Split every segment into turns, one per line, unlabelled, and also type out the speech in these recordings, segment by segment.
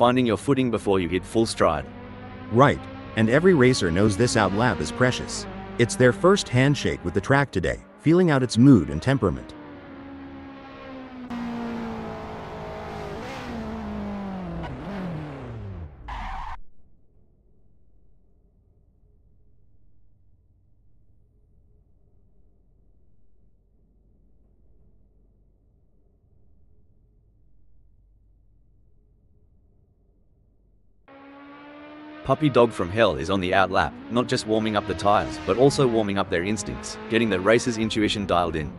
finding your footing before you hit full stride.
Right, and every racer knows this out lap is precious. It's their first handshake with the track today, feeling out its mood and temperament.
Puppy Dog from Hell is on the out lap, not just warming up the tires, but also warming up their instincts, getting the racer's intuition dialed in.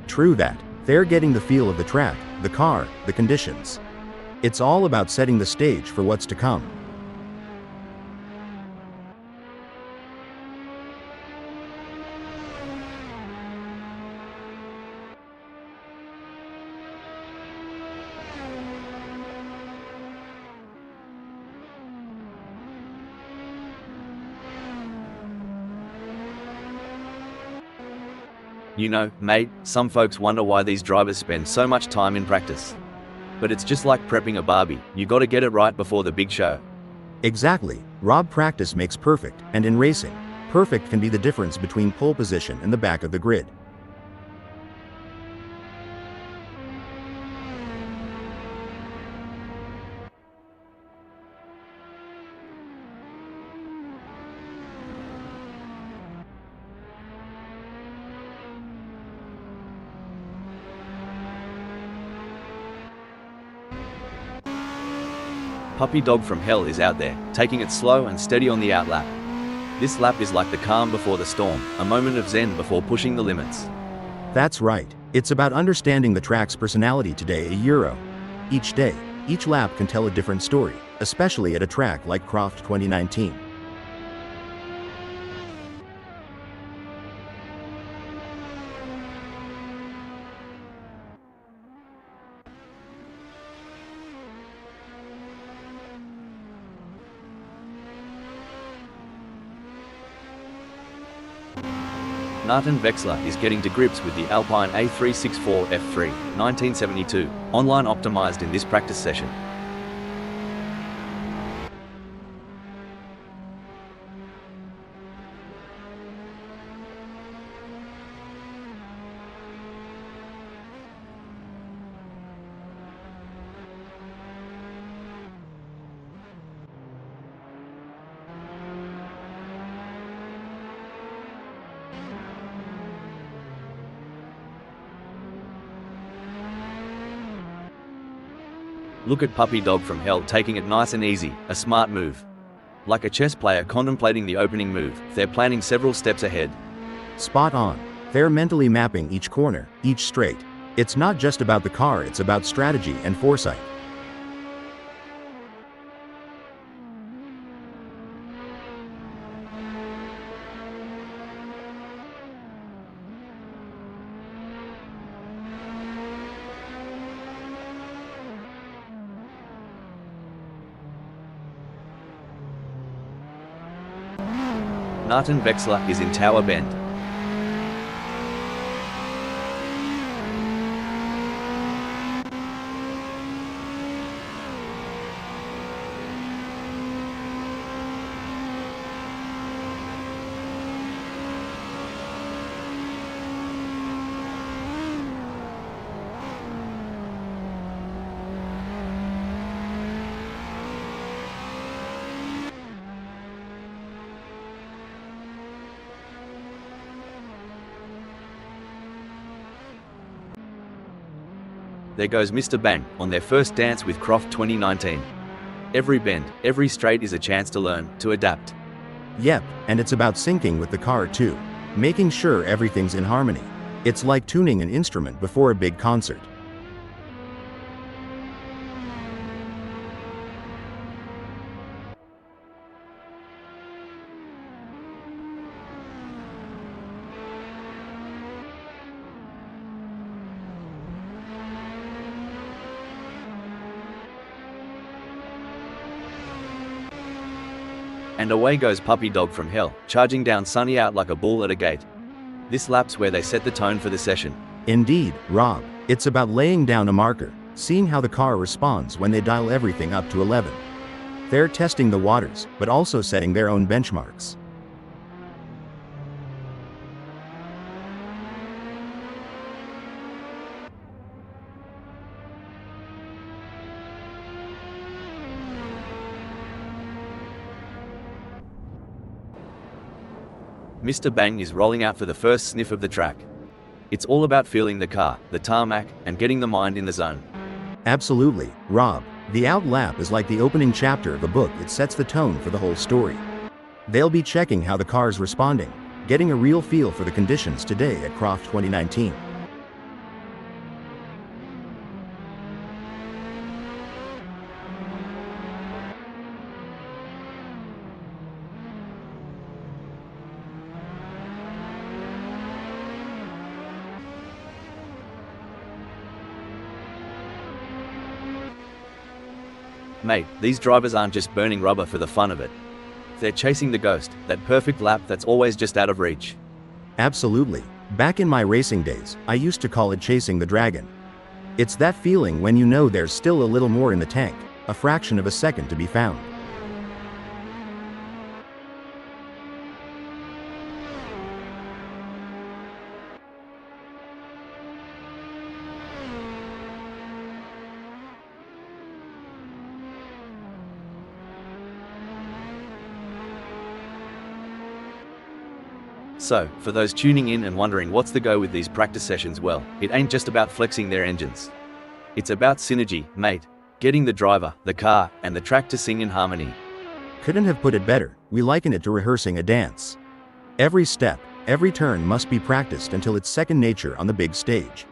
True that. They're getting the feel of the track, the car, the conditions. It's all about setting the stage for what's to come.
You know, mate, some folks wonder why these drivers spend so much time in practice. But it's just like prepping a Barbie, you gotta get it right before the big show.
Exactly. Rob, practice makes perfect, and in racing, perfect can be the difference between pole position and the back of the grid.
Puppy Dog from Hell is out there, taking it slow and steady on the out lap. This lap is like the calm before the storm, a moment of zen before pushing the limits.
That's right. It's about understanding the track's personality today, a Euro. Each day, each lap can tell a different story, especially at a track like Croft 2019.
Nathan Vexler is getting to grips with the Alpine A364 F3 1972, online optimized in this practice session. Look at Puppy Dog from Hell taking it nice and easy, a smart move. Like a chess player contemplating the opening move, they're planning several steps ahead.
Spot on. They're mentally mapping each corner, each straight. It's not just about the car, it's about strategy and foresight.
Nathan Vexler is in Tower Bend. There goes Mr. Bang, on their first dance with Croft 2019. Every bend, every straight is a chance to learn, to adapt.
Yep, and it's about syncing with the car too. Making sure everything's in harmony. It's like tuning an instrument before a big concert.
And away goes Puppy Dog from Hell, charging down Sunny out like a bull at a gate. This lap's where they set the tone for the session.
Indeed, Rob. It's about laying down a marker, seeing how the car responds when they dial everything up to 11. They're testing the waters, but also setting their own benchmarks.
Mr. Bang is rolling out for the first sniff of the track. It's all about feeling the car, the tarmac, and getting the mind in the zone.
Absolutely, Rob. The out lap is like the opening chapter of a book. It sets the tone for the whole story. They'll be checking how the car's responding, getting a real feel for the conditions today at Croft 2019.
Mate, these drivers aren't just burning rubber for the fun of it. They're chasing the ghost, that perfect lap that's always just out of reach.
Absolutely. Back in my racing days, I used to call it chasing the dragon. It's that feeling when you know there's still a little more in the tank, a fraction of a second to be found.
So, for those tuning in and wondering what's the go with these practice sessions, well, it ain't just about flexing their engines. It's about synergy, mate. Getting the driver, the car, and the track to sing in harmony.
Couldn't have put it better. We liken it to rehearsing a dance. Every step, every turn must be practiced until it's second nature on the big stage.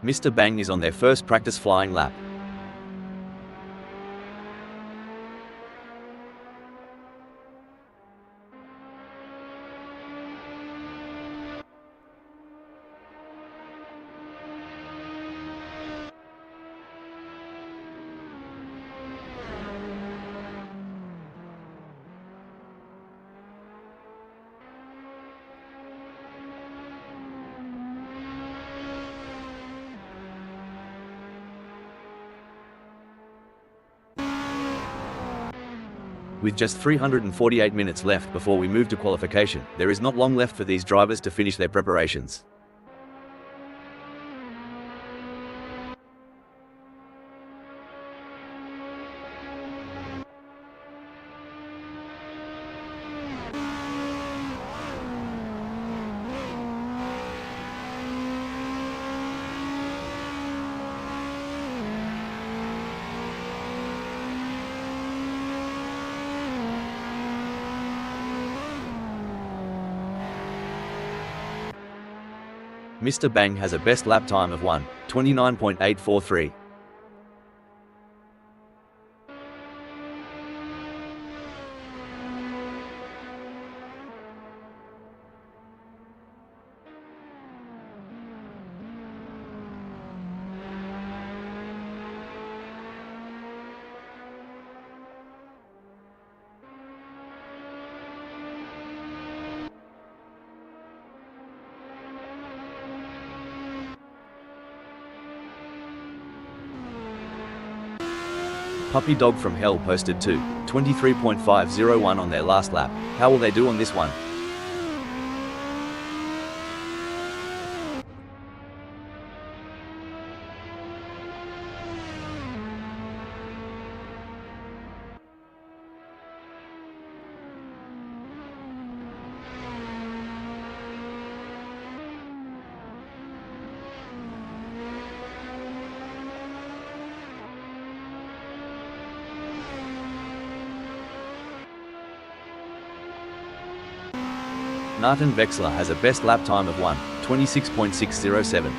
Mr. Bang is on their first practice flying lap. With just 348 minutes left before we move to qualification, there is not long left for these drivers to finish their preparations. Mr. Bang has a best lap time of 1:29.843. Puppy Dog from Hell posted 2:23.501 on their last lap. How will they do on this one? Nathan Vexler has a best lap time of 1:26.607.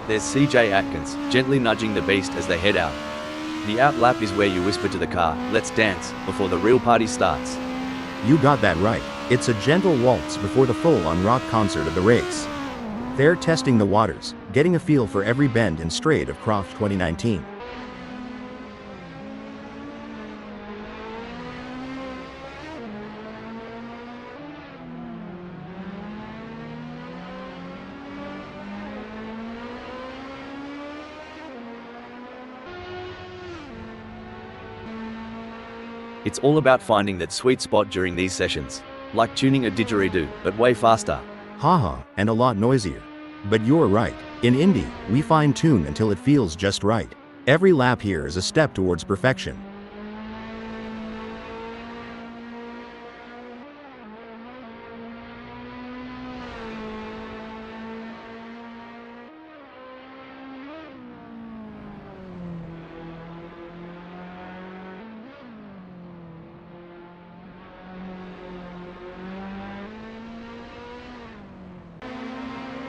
There's CJ Atkins, gently nudging the beast as they head out. The out lap is where you whisper to the car, "Let's dance," before the real party starts.
You got that right. It's a gentle waltz before the full-on rock concert of the race. They're testing the waters, getting a feel for every bend and straight of Croft 2019.
It's all about finding that sweet spot during these sessions. Like tuning a didgeridoo, but way faster.
Haha, and a lot noisier. But you're right. In Indy, we fine-tune until it feels just right. Every lap here is a step towards perfection.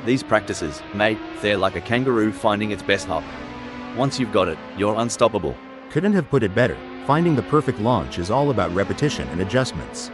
These practices, mate, they're like a kangaroo finding its best hop. Once you've got it, you're unstoppable.
Couldn't have put it better. Finding the perfect launch is all about repetition and adjustments.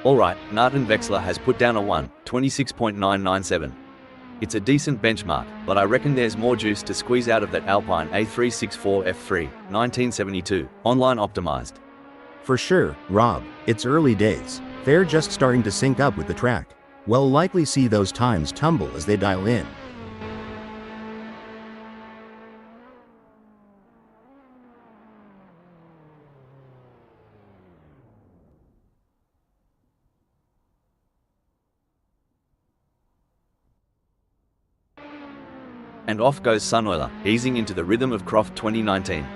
Alright, Nathan Vexler has put down a 1:26.997. It's a decent benchmark, but I reckon there's more juice to squeeze out of that Alpine A364 F3, 1972, online optimized.
For sure, Rob, it's early days. They're just starting to sync up with the track. We'll likely see those times tumble as they dial in.
And off goes Sunoiler, easing into the rhythm of Croft 2019.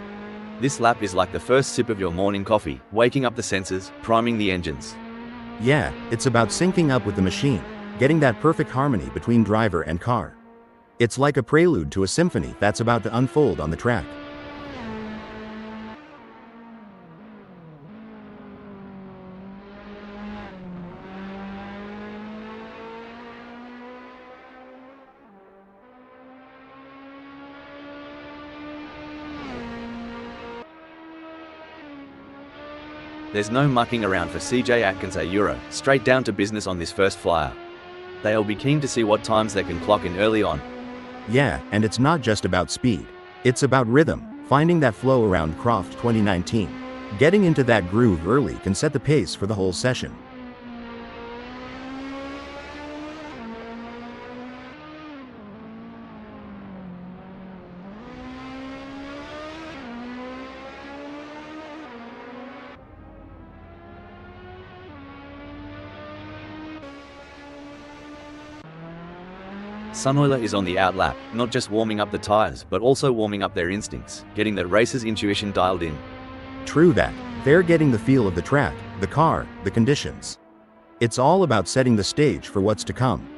This lap is like the first sip of your morning coffee, waking up the senses, priming the engines.
Yeah, it's about syncing up with the machine, getting that perfect harmony between driver and car. It's like a prelude to a symphony that's about to unfold on the track.
There's no mucking around for CJ Atkins a Euro, straight down to business on this first flyer. They'll be keen to see what times they can clock in early on.
Yeah, and it's not just about speed. It's about rhythm, finding that flow around Croft 2019. Getting into that groove early can set the pace for the whole session.
Sunoiler is on the out lap, not just warming up the tires but also warming up their instincts, getting the racer's intuition dialed in.
True that. They're getting the feel of the track, the car, the conditions. It's all about setting the stage for what's to come.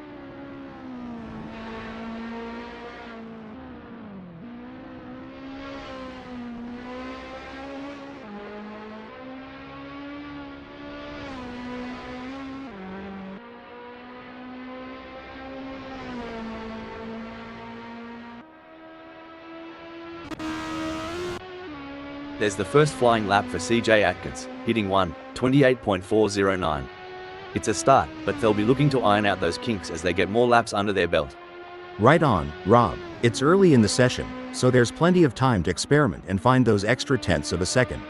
There's the first flying lap for CJ Atkins, hitting 1:28.409. It's a start, but they'll be looking to iron out those kinks as they get more laps under their belt.
Right on, Rob. It's early in the session, so there's plenty of time to experiment and find those extra tenths of a second.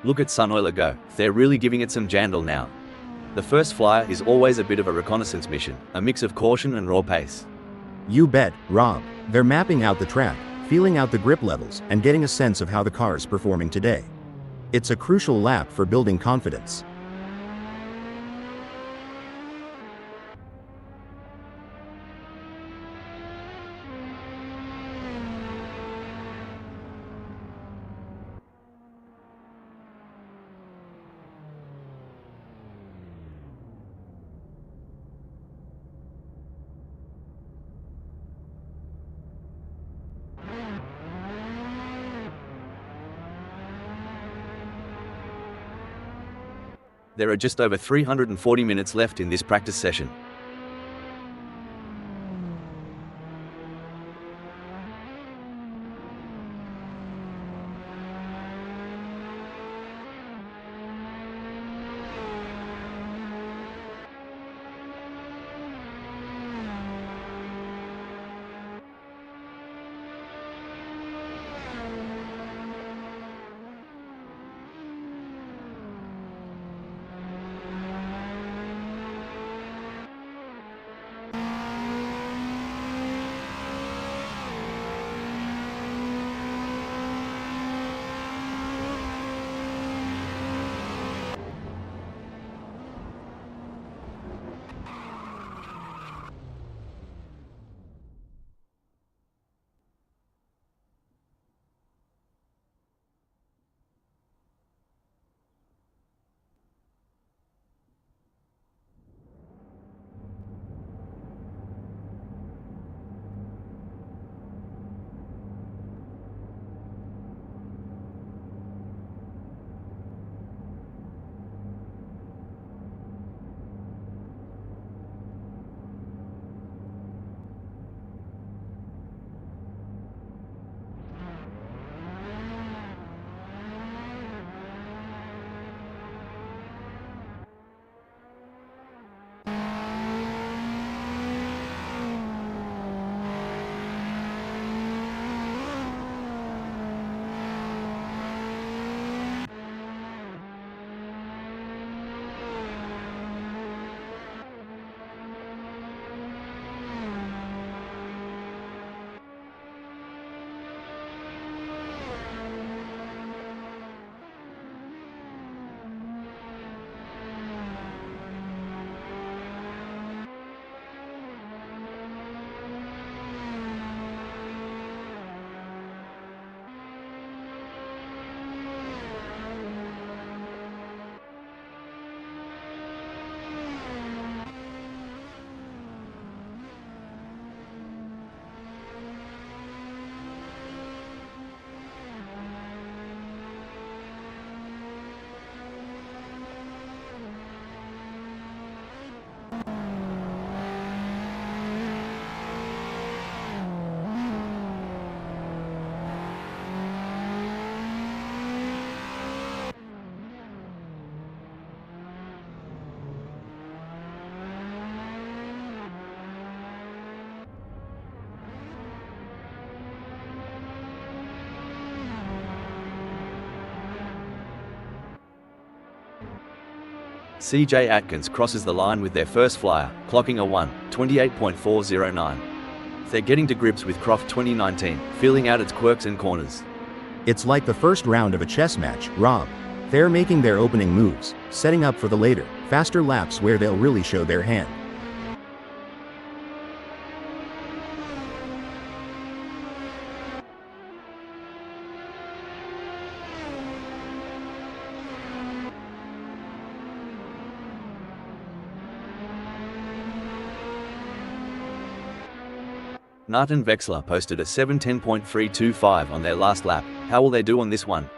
Look at Sunoiler go, they're really giving it some jandle now. The first flyer is always a bit of a reconnaissance mission, a mix of caution and raw pace.
You bet, Rob. They're mapping out the track, feeling out the grip levels, and getting a sense of how the car's performing today. It's a crucial lap for building confidence.
There are just over 340 minutes left in this practice session. CJ Atkins crosses the line with their first flyer, clocking a 1:28.409. They're getting to grips with Croft 2019, feeling out its quirks and corners.
It's like the first round of a chess match, Rob. They're making their opening moves, setting up for the later, faster laps where they'll really show their hand.
Nart and Vexler posted a 7:10.325 on their last lap. How will they do on this one?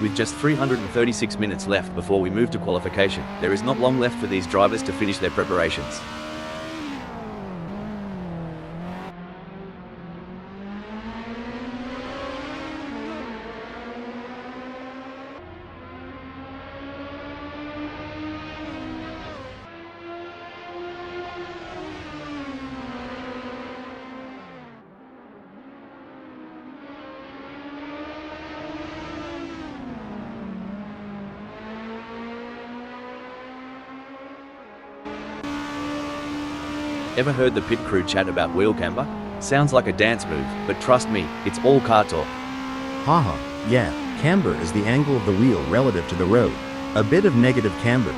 With just 336 minutes left before we move to qualification, there is not long left for these drivers to finish their preparations. Ever heard the pit crew chat about wheel camber? Sounds like a dance move, but trust me, it's all car talk.
Haha, yeah, camber is the angle of the wheel relative to the road. A bit of negative camber,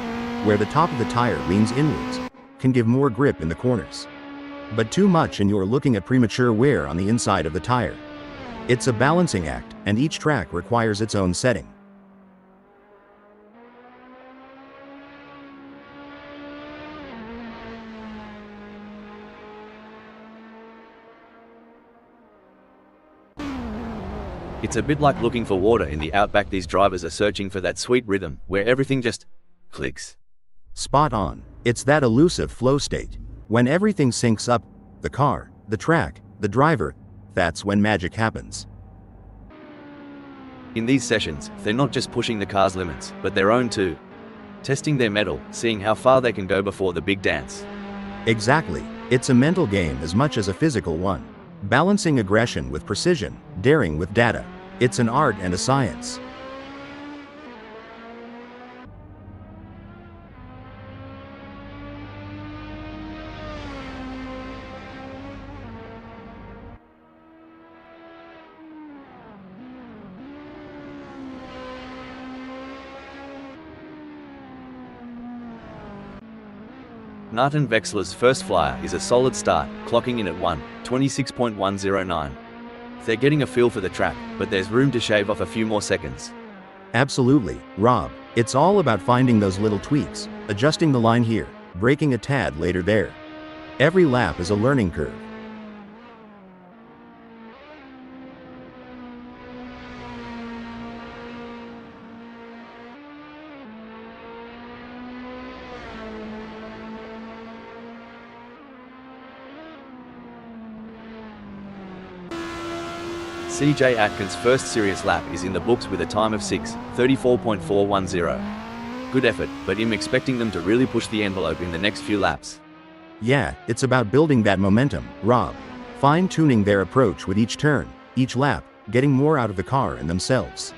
where the top of the tire leans inwards, can give more grip in the corners. But too much and you're looking at premature wear on the inside of the tire. It's a balancing act, and each track requires its own setting.
It's a bit like looking for water in the outback. These drivers are searching for that sweet rhythm, where everything just clicks.
Spot on. It's that elusive flow state. When everything syncs up, the car, the track, the driver, that's when magic happens.
In these sessions, they're not just pushing the car's limits, but their own too. Testing their mettle, seeing how far they can go before the big dance.
Exactly. It's a mental game as much as a physical one. Balancing aggression with precision, daring with data. It's an art and a science.
Nathan Vexler's first flyer is a solid start, clocking in at 1:26.109. They're getting a feel for the track, but there's room to shave off a few more seconds.
Absolutely, Rob. It's all about finding those little tweaks, adjusting the line here, braking a tad later there. Every lap is a learning curve.
CJ Atkins' first serious lap is in the books with a time of 6:34.410. Good effort, but I'm expecting them to really push the envelope in the next few laps.
Yeah, it's about building that momentum, Rob. Fine-tuning their approach with each turn, each lap, getting more out of the car and themselves.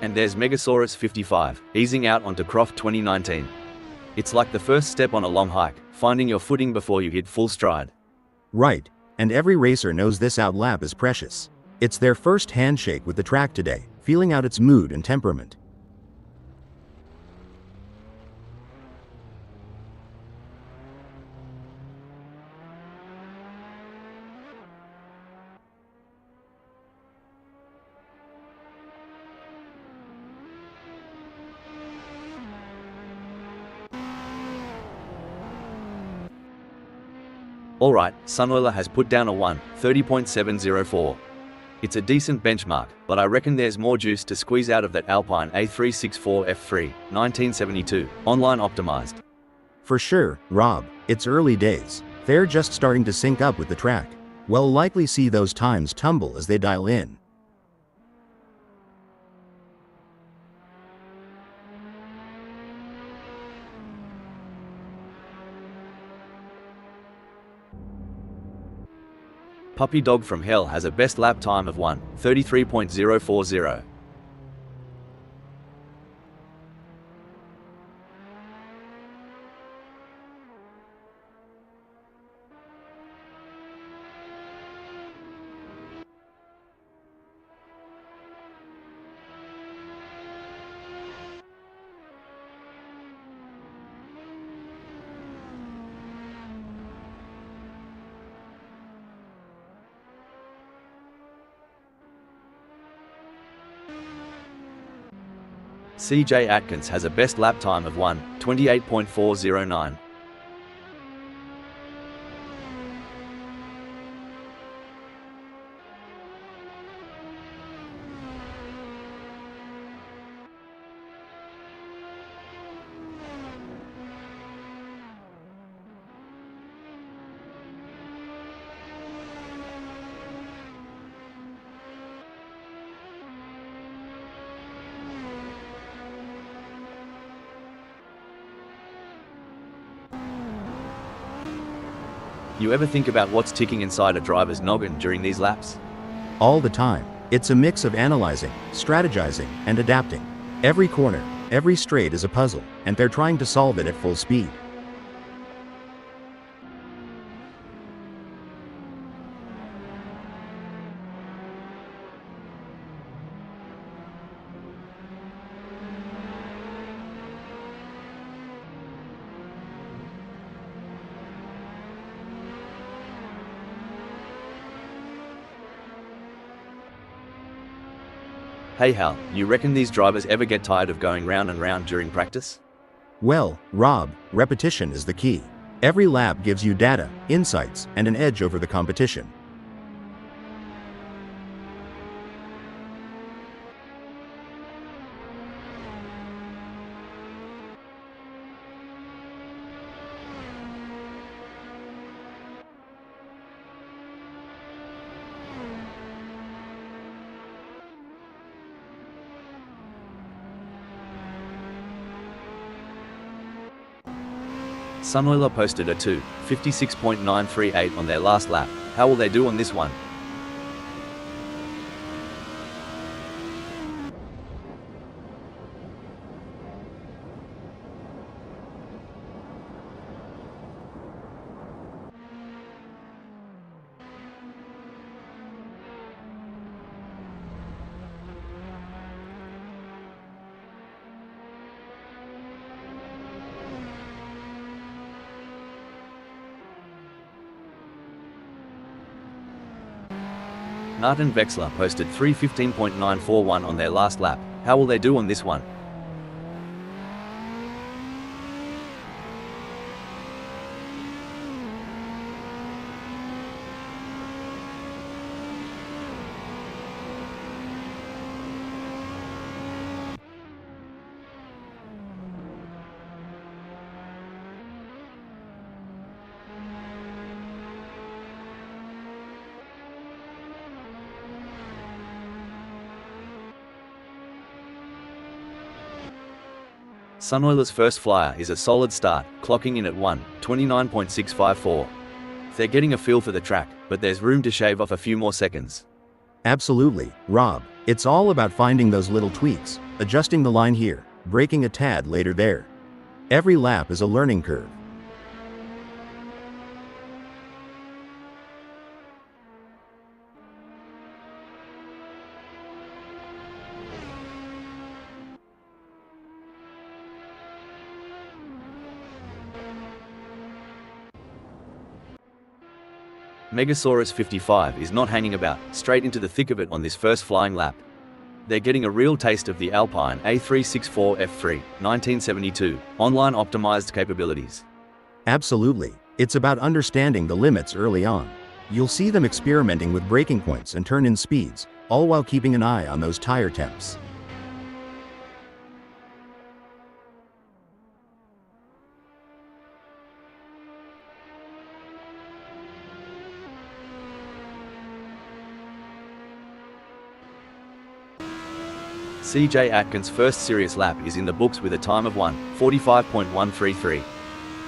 And there's Megasaurus 55, easing out onto Croft 2019. It's like the first step on a long hike, finding your footing before you hit full stride.
Right, and every racer knows this out lap is precious. It's their first handshake with the track today, feeling out its mood and temperament.
Alright, Sunoiler has put down a 1:30.704. It's a decent benchmark, but I reckon there's more juice to squeeze out of that Alpine A364 F3, 1972, online optimized.
For sure, Rob, it's early days. They're just starting to sync up with the track. We'll likely see those times tumble as they dial in.
Puppy Dog from Hell has a best lap time of 1:33.040. CJ Atkins has a best lap time of 1:28.409. You ever think about what's ticking inside a driver's noggin during these laps?
All the time. It's a mix of analyzing, strategizing, and adapting. Every corner, every straight is a puzzle, and they're trying to solve it at full speed.
Hey Hal, you reckon these drivers ever get tired of going round and round during practice?
Well, Rob, repetition is the key. Every lap gives you data, insights, and an edge over the competition.
Sunoiler posted a 2:56.938 on their last lap. How will they do on this one? Nart and Vexler posted 3:15.941 on their last lap. How will they do on this one? Sunoiler's first flyer is a solid start, clocking in at 1:29.654. They're getting a feel for the track, but there's room to shave off a few more seconds.
Absolutely, Rob. It's all about finding those little tweaks, adjusting the line here, braking a tad later there. Every lap is a learning curve.
Megasaurus 55 is not hanging about, straight into the thick of it on this first flying lap. They're getting a real taste of the Alpine A364 F3, 1972, online optimized capabilities.
Absolutely. It's about understanding the limits early on. You'll see them experimenting with braking points and turn-in speeds, all while keeping an eye on those tire temps.
CJ Atkins' first serious lap is in the books with a time of 1:45.133.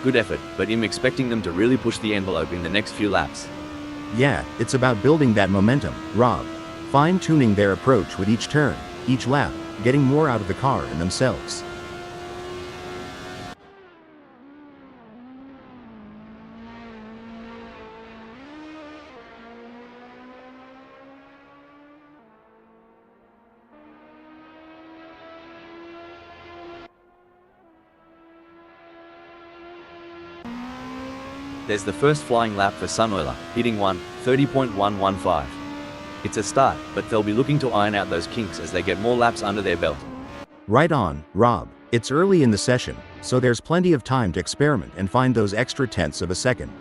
Good effort, but I'm expecting them to really push the envelope in the next few laps.
Yeah, it's about building that momentum, Rob. Fine-tuning their approach with each turn, each lap, getting more out of the car and themselves.
There's the first flying lap for Sunoiler, hitting 1:30.115. It's a start, but they'll be looking to iron out those kinks as they get more laps under their belt.
Right on, Rob. It's early in the session, so there's plenty of time to experiment and find those extra tenths of a second.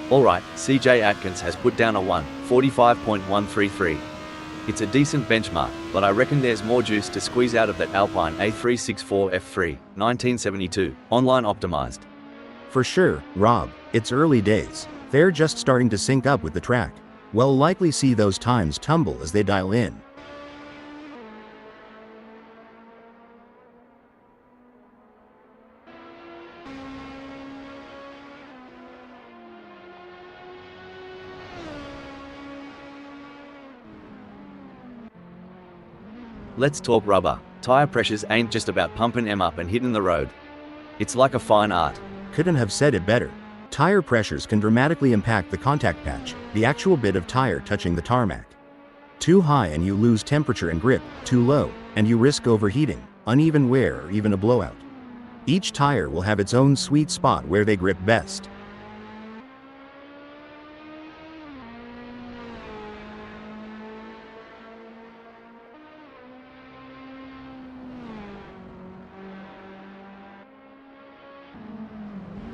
Alright, CJ Atkins has put down a 1:45.133.
It's a decent benchmark, but I reckon there's more juice to squeeze out of that Alpine A364 F3, 1972, online optimized.
For sure, Rob, it's early days. They're just starting to sync up with the track. We'll likely see those times tumble as they dial in.
Let's talk rubber. Tire pressures ain't just about pumping them up and hitting the road. It's like a fine art.
Couldn't have said it better. Tire pressures can dramatically impact the contact patch, the actual bit of tire touching the tarmac. Too high and you lose temperature and grip, too low, and you risk overheating, uneven wear or even a blowout. Each tire will have its own sweet spot where they grip best.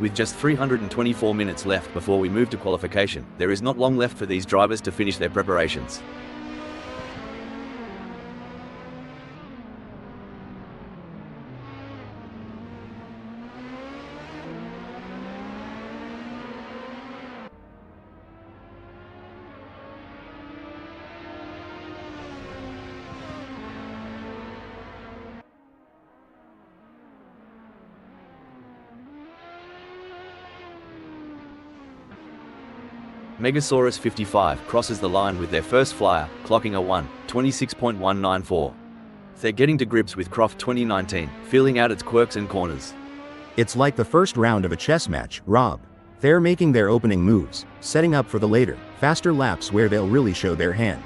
With just 324 minutes left before we move to qualification, there is not long left for these drivers to finish their preparations. Megasaurus 55 crosses the line with their first flyer, clocking a 1:26.194. They're getting to grips with Croft 2019, feeling out its quirks and corners.
It's like the first round of a chess match, Rob. They're making their opening moves, setting up for the later, faster laps where they'll really show their hand.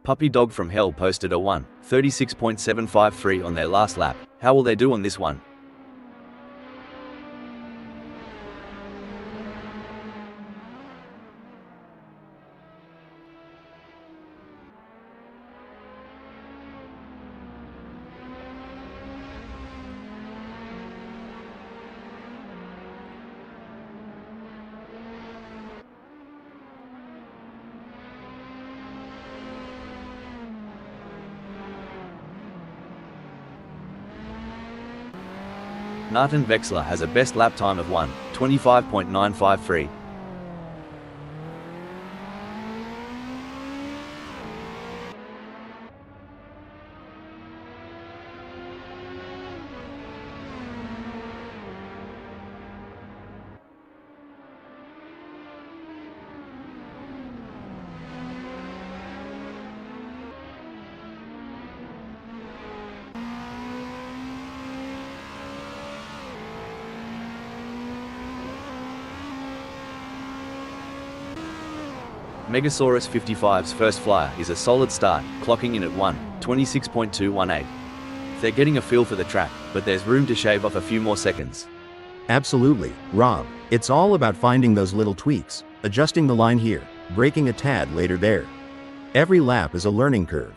Puppy Dog from Hell posted a 1:36.753 on their last lap. How will they do on this one? Nathan Vexler has a best lap time of 1:25.953. Megasaurus 55's first flyer is a solid start, clocking in at 1:26.218. They're getting a feel for the track, but there's room to shave off a few more seconds.
Absolutely, Rob. It's all about finding those little tweaks, adjusting the line here, braking a tad later there. Every lap is a learning curve.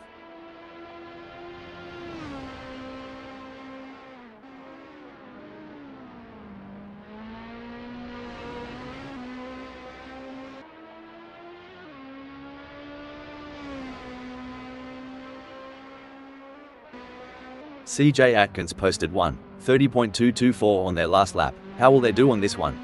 CJ Atkins posted 1:30.224 on their last lap. How will they do on this one?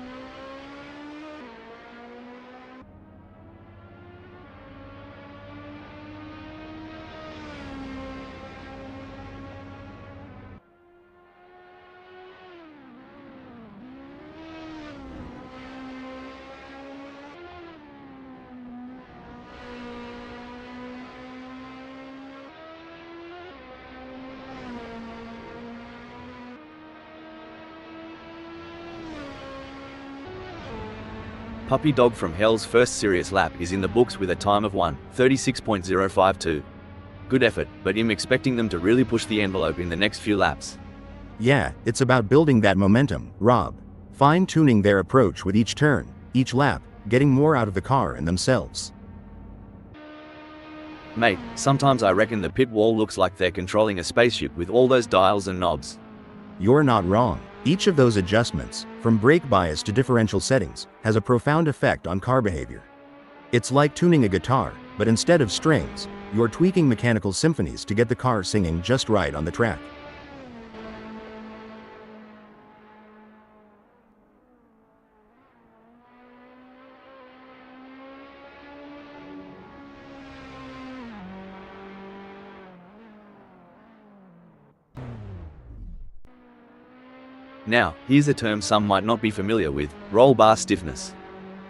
Puppy Dog from Hell's first serious lap is in the books with a time of 1:36.052. Good effort, but I'm expecting them to really push the envelope in the next few laps.
Yeah, it's about building that momentum, Rob. Fine-tuning their approach with each turn, each lap, getting more out of the car and themselves.
Mate, sometimes I reckon the pit wall looks like they're controlling a spaceship with all those dials and knobs.
You're not wrong. Each of those adjustments, from brake bias to differential settings, has a profound effect on car behavior. It's like tuning a guitar, but instead of strings, you're tweaking mechanical symphonies to get the car singing just right on the track.
Now, here's a term some might not be familiar with: roll bar stiffness.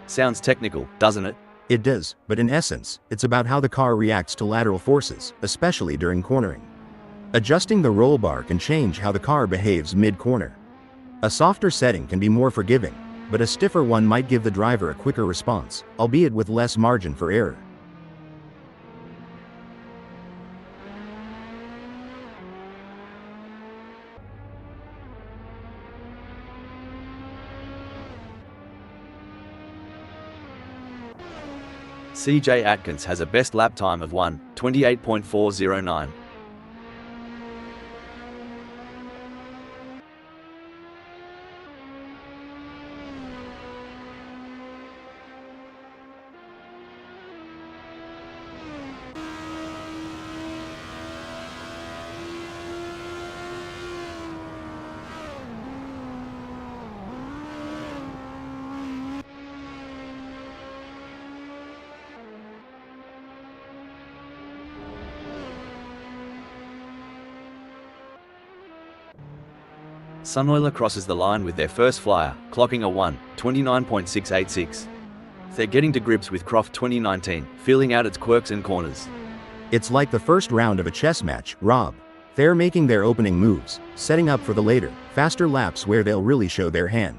Sounds technical, doesn't it?
It does, but in essence, it's about how the car reacts to lateral forces, especially during cornering. Adjusting the roll bar can change how the car behaves mid-corner. A softer setting can be more forgiving, but a stiffer one might give the driver a quicker response, albeit with less margin for error.
CJ Atkins has a best lap time of 1:28.409. Sunoiler crosses the line with their first flyer, clocking a 1:29.686. They're getting to grips with Croft 2019, feeling out its quirks and corners.
It's like the first round of a chess match, Rob. They're making their opening moves, setting up for the later, faster laps where they'll really show their hand.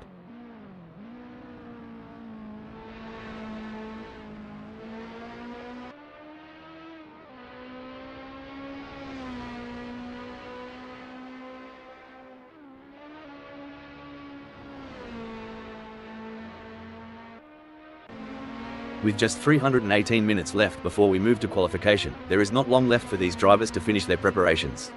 With just 318 minutes left before we move to qualification, there is not long left for these drivers to finish their preparations.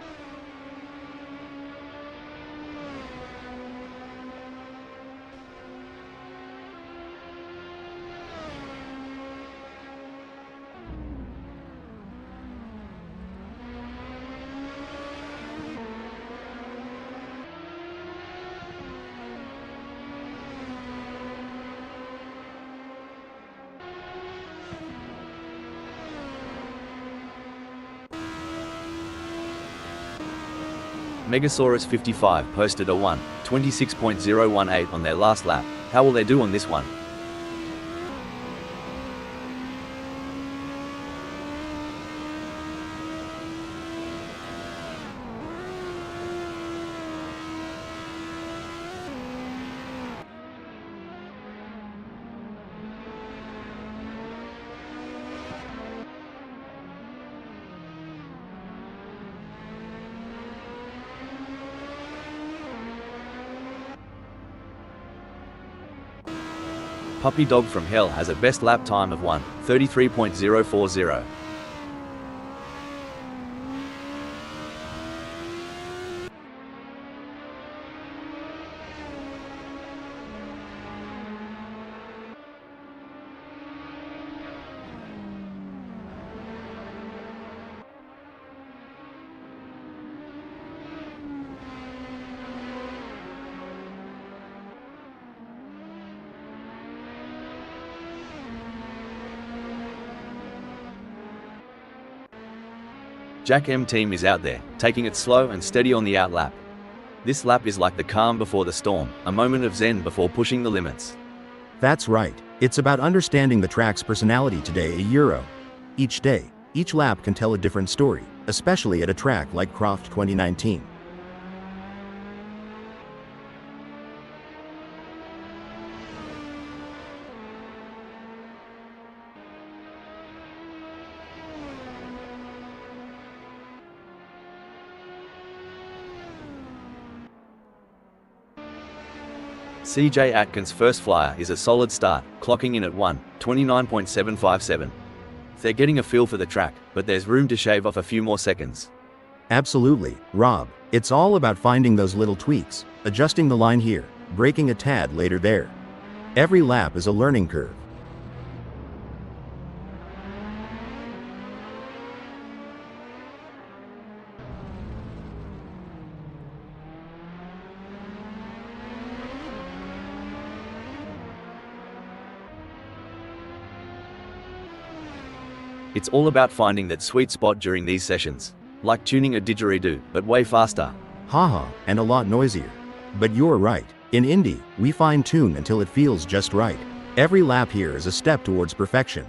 Megasaurus 55 posted a 1:26.018 on their last lap. How will they do on this one? Puppy Dog from Hell has a best lap time of 1:33.040. Jack M team is out there, taking it slow and steady on the outlap. This lap is like the calm before the storm, a moment of zen before pushing the limits.
That's right. It's about understanding the track's personality today, each day, each lap can tell a different story, especially at a track like Croft 2019.
CJ Atkins' first flyer is a solid start, clocking in at 1:29.757. They're getting a feel for the track, but there's room to shave off a few more seconds.
Absolutely, Rob. It's all about finding those little tweaks, adjusting the line here, braking a tad later there. Every lap is a learning curve.
It's all about finding that sweet spot during these sessions. Like tuning a didgeridoo, but way faster.
Haha, and a lot noisier. But you're right. In Indy, we fine-tune until it feels just right. Every lap here is a step towards perfection.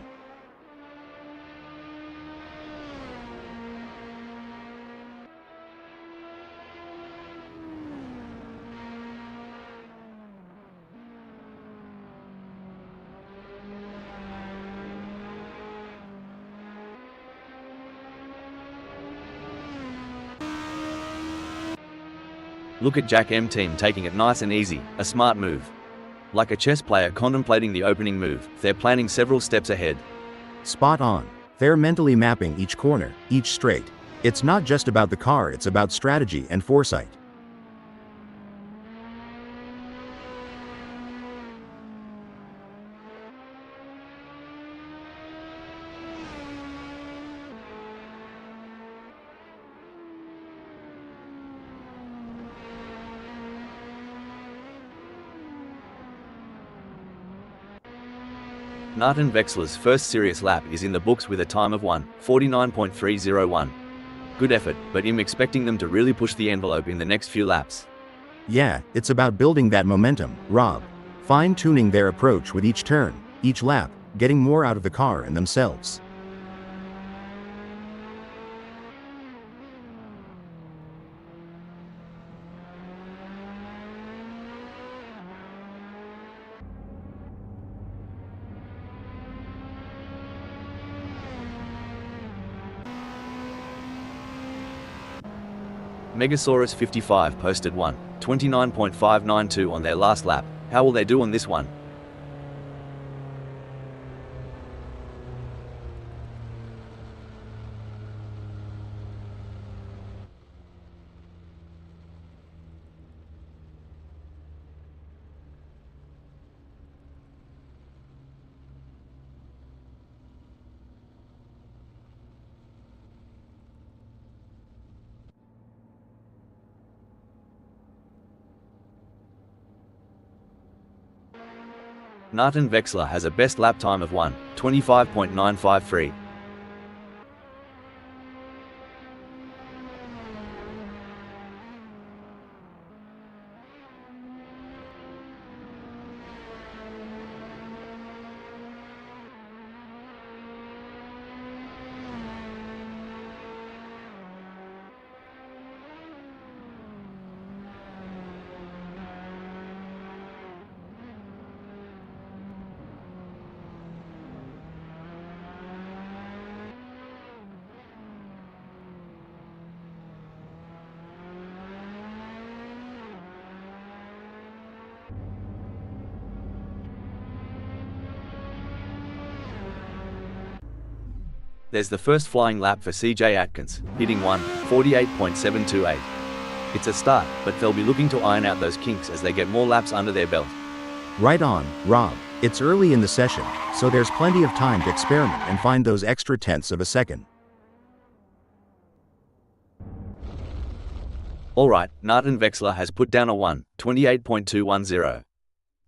Look at Jack M team taking it nice and easy, a smart move. Like a chess player contemplating the opening move, they're planning several steps ahead.
Spot on. They're mentally mapping each corner, each straight. It's not just about the car, it's about strategy and foresight.
Martin Wexler's first serious lap is in the books with a time of 1:49.301. Good effort, but I'm expecting them to really push the envelope in the next few laps.
Yeah, it's about building that momentum, Rob. Fine-tuning their approach with each turn, each lap, getting more out of the car and themselves.
Megasaurus 55 posted 1:29.592 on their last lap. How will they do on this one? Martin Wexler has a best lap time of 1:25.953. There's the first flying lap for CJ Atkins, hitting 1:48.728. It's a start, but they'll be looking to iron out those kinks as they get more laps under their belt.
Right on, Rob. It's early in the session, so there's plenty of time to experiment and find those extra tenths of a second.
Alright, Martin Wexler has put down a 1:28.210.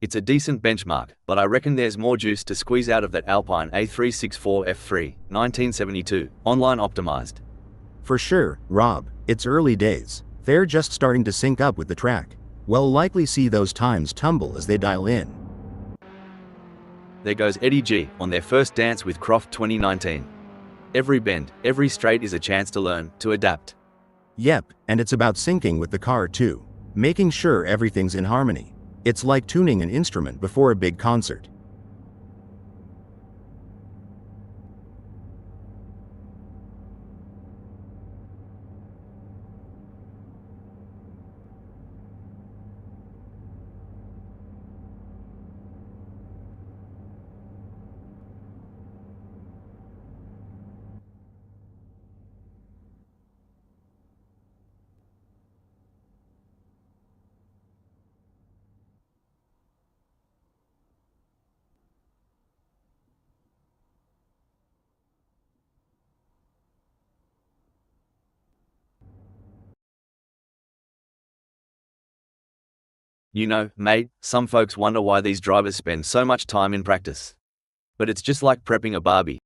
It's a decent benchmark, but I reckon there's more juice to squeeze out of that Alpine A364 F3, 1972, online optimized.
For sure, Rob. It's early days. They're just starting to sync up with the track. We'll likely see those times tumble as they dial in.
There goes Eddie G on their first dance with Croft 2019. Every bend, every straight is a chance to learn, to adapt.
Yep, and it's about syncing with the car too. Making sure everything's in harmony. It's like tuning an instrument before a big concert.
You know, mate, some folks wonder why these drivers spend so much time in practice. But it's just like prepping a Barbie.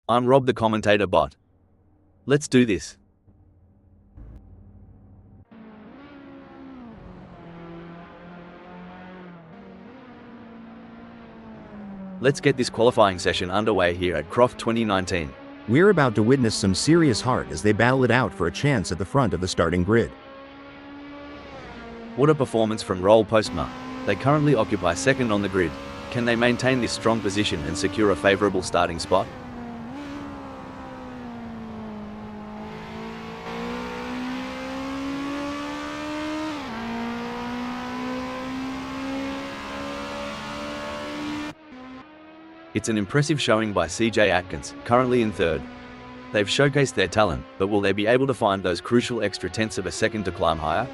I'm Rob the commentator bot. Let's do this. Let's get this qualifying session underway here at Croft 2019.
We're about to witness some serious heart as they battle it out for a chance at the front of the starting grid.
What a performance from Roll Postma. They currently occupy second on the grid. Can they maintain this strong position and secure a favourable starting spot? It's an impressive showing by CJ Atkins, currently in third. They've showcased their talent, but will they be able to find those crucial extra tenths of a second to climb higher?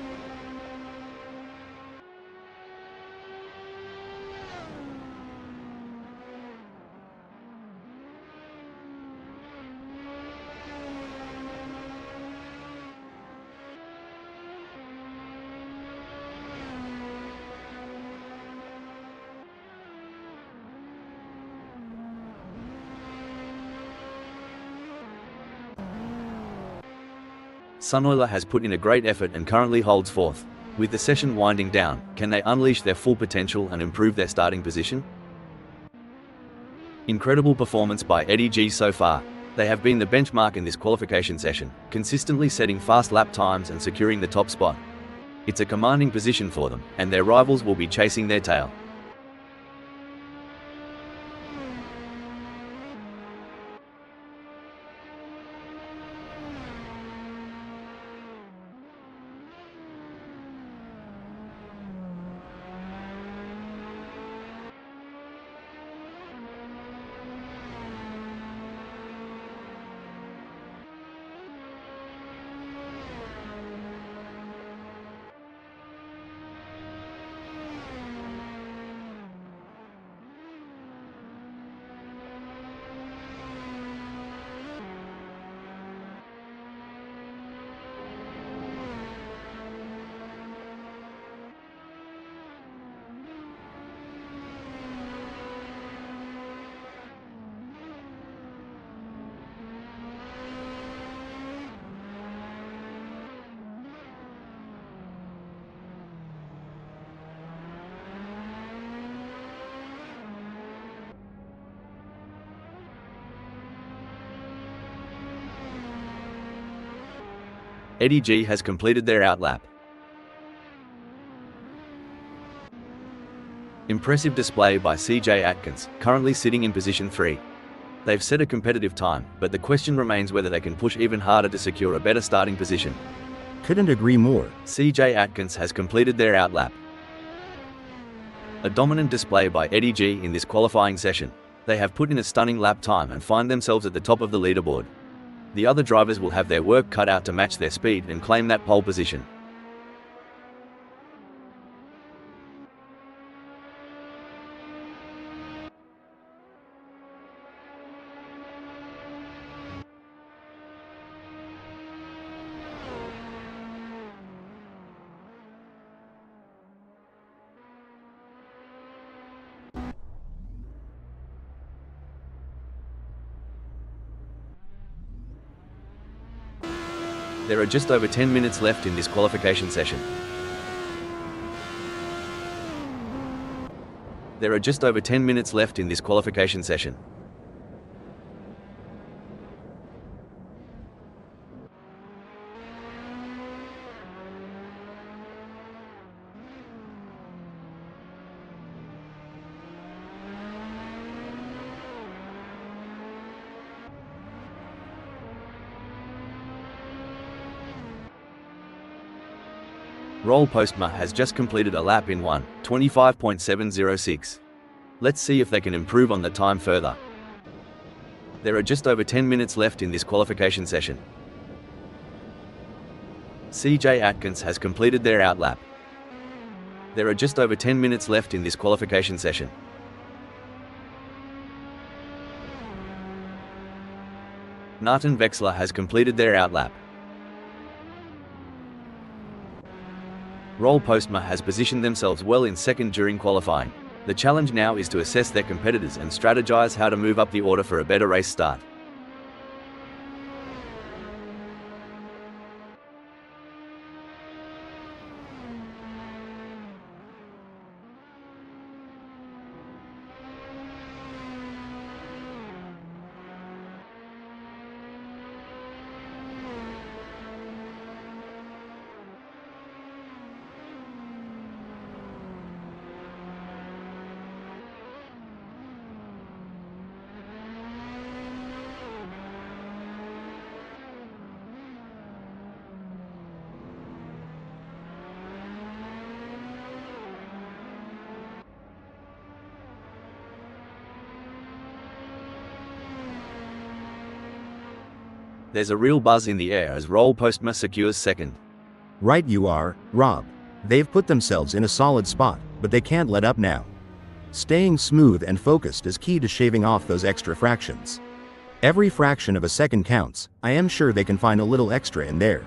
Sunoiler has put in a great effort and currently holds fourth. With the session winding down, can they unleash their full potential and improve their starting position? Incredible performance by Eddie G so far. They have been the benchmark in this qualification session, consistently setting fast lap times and securing the top spot. It's a commanding position for them, and their rivals will be chasing their tail. Eddie G has completed their outlap. Impressive display by CJ Atkins, currently sitting in position 3. They've set a competitive time, but the question remains whether they can push even harder to secure a better starting position.
Couldn't agree more.
CJ Atkins has completed their outlap. A dominant display by Eddie G in this qualifying session. They have put in a stunning lap time and find themselves at the top of the leaderboard. The other drivers will have their work cut out to match their speed and claim that pole position. There are just over 10 minutes left in this qualification session. There are just over 10 minutes left in this qualification session. Roll Postma has just completed a lap in 1:25.706. Let's see if they can improve on the time further. There are just over 10 minutes left in this qualification session. CJ Atkins has completed their outlap. There are just over 10 minutes left in this qualification session. Nathan Vexler has completed their outlap. Roll Postma has positioned themselves well in second during qualifying. The challenge now is to assess their competitors and strategize how to move up the order for a better race start. There's a real buzz in the air as Roll Postma secures second.
Right you are, Rob. They've put themselves in a solid spot, but they can't let up now. Staying smooth and focused is key to shaving off those extra fractions. Every fraction of a second counts. I am sure they can find a little extra in there.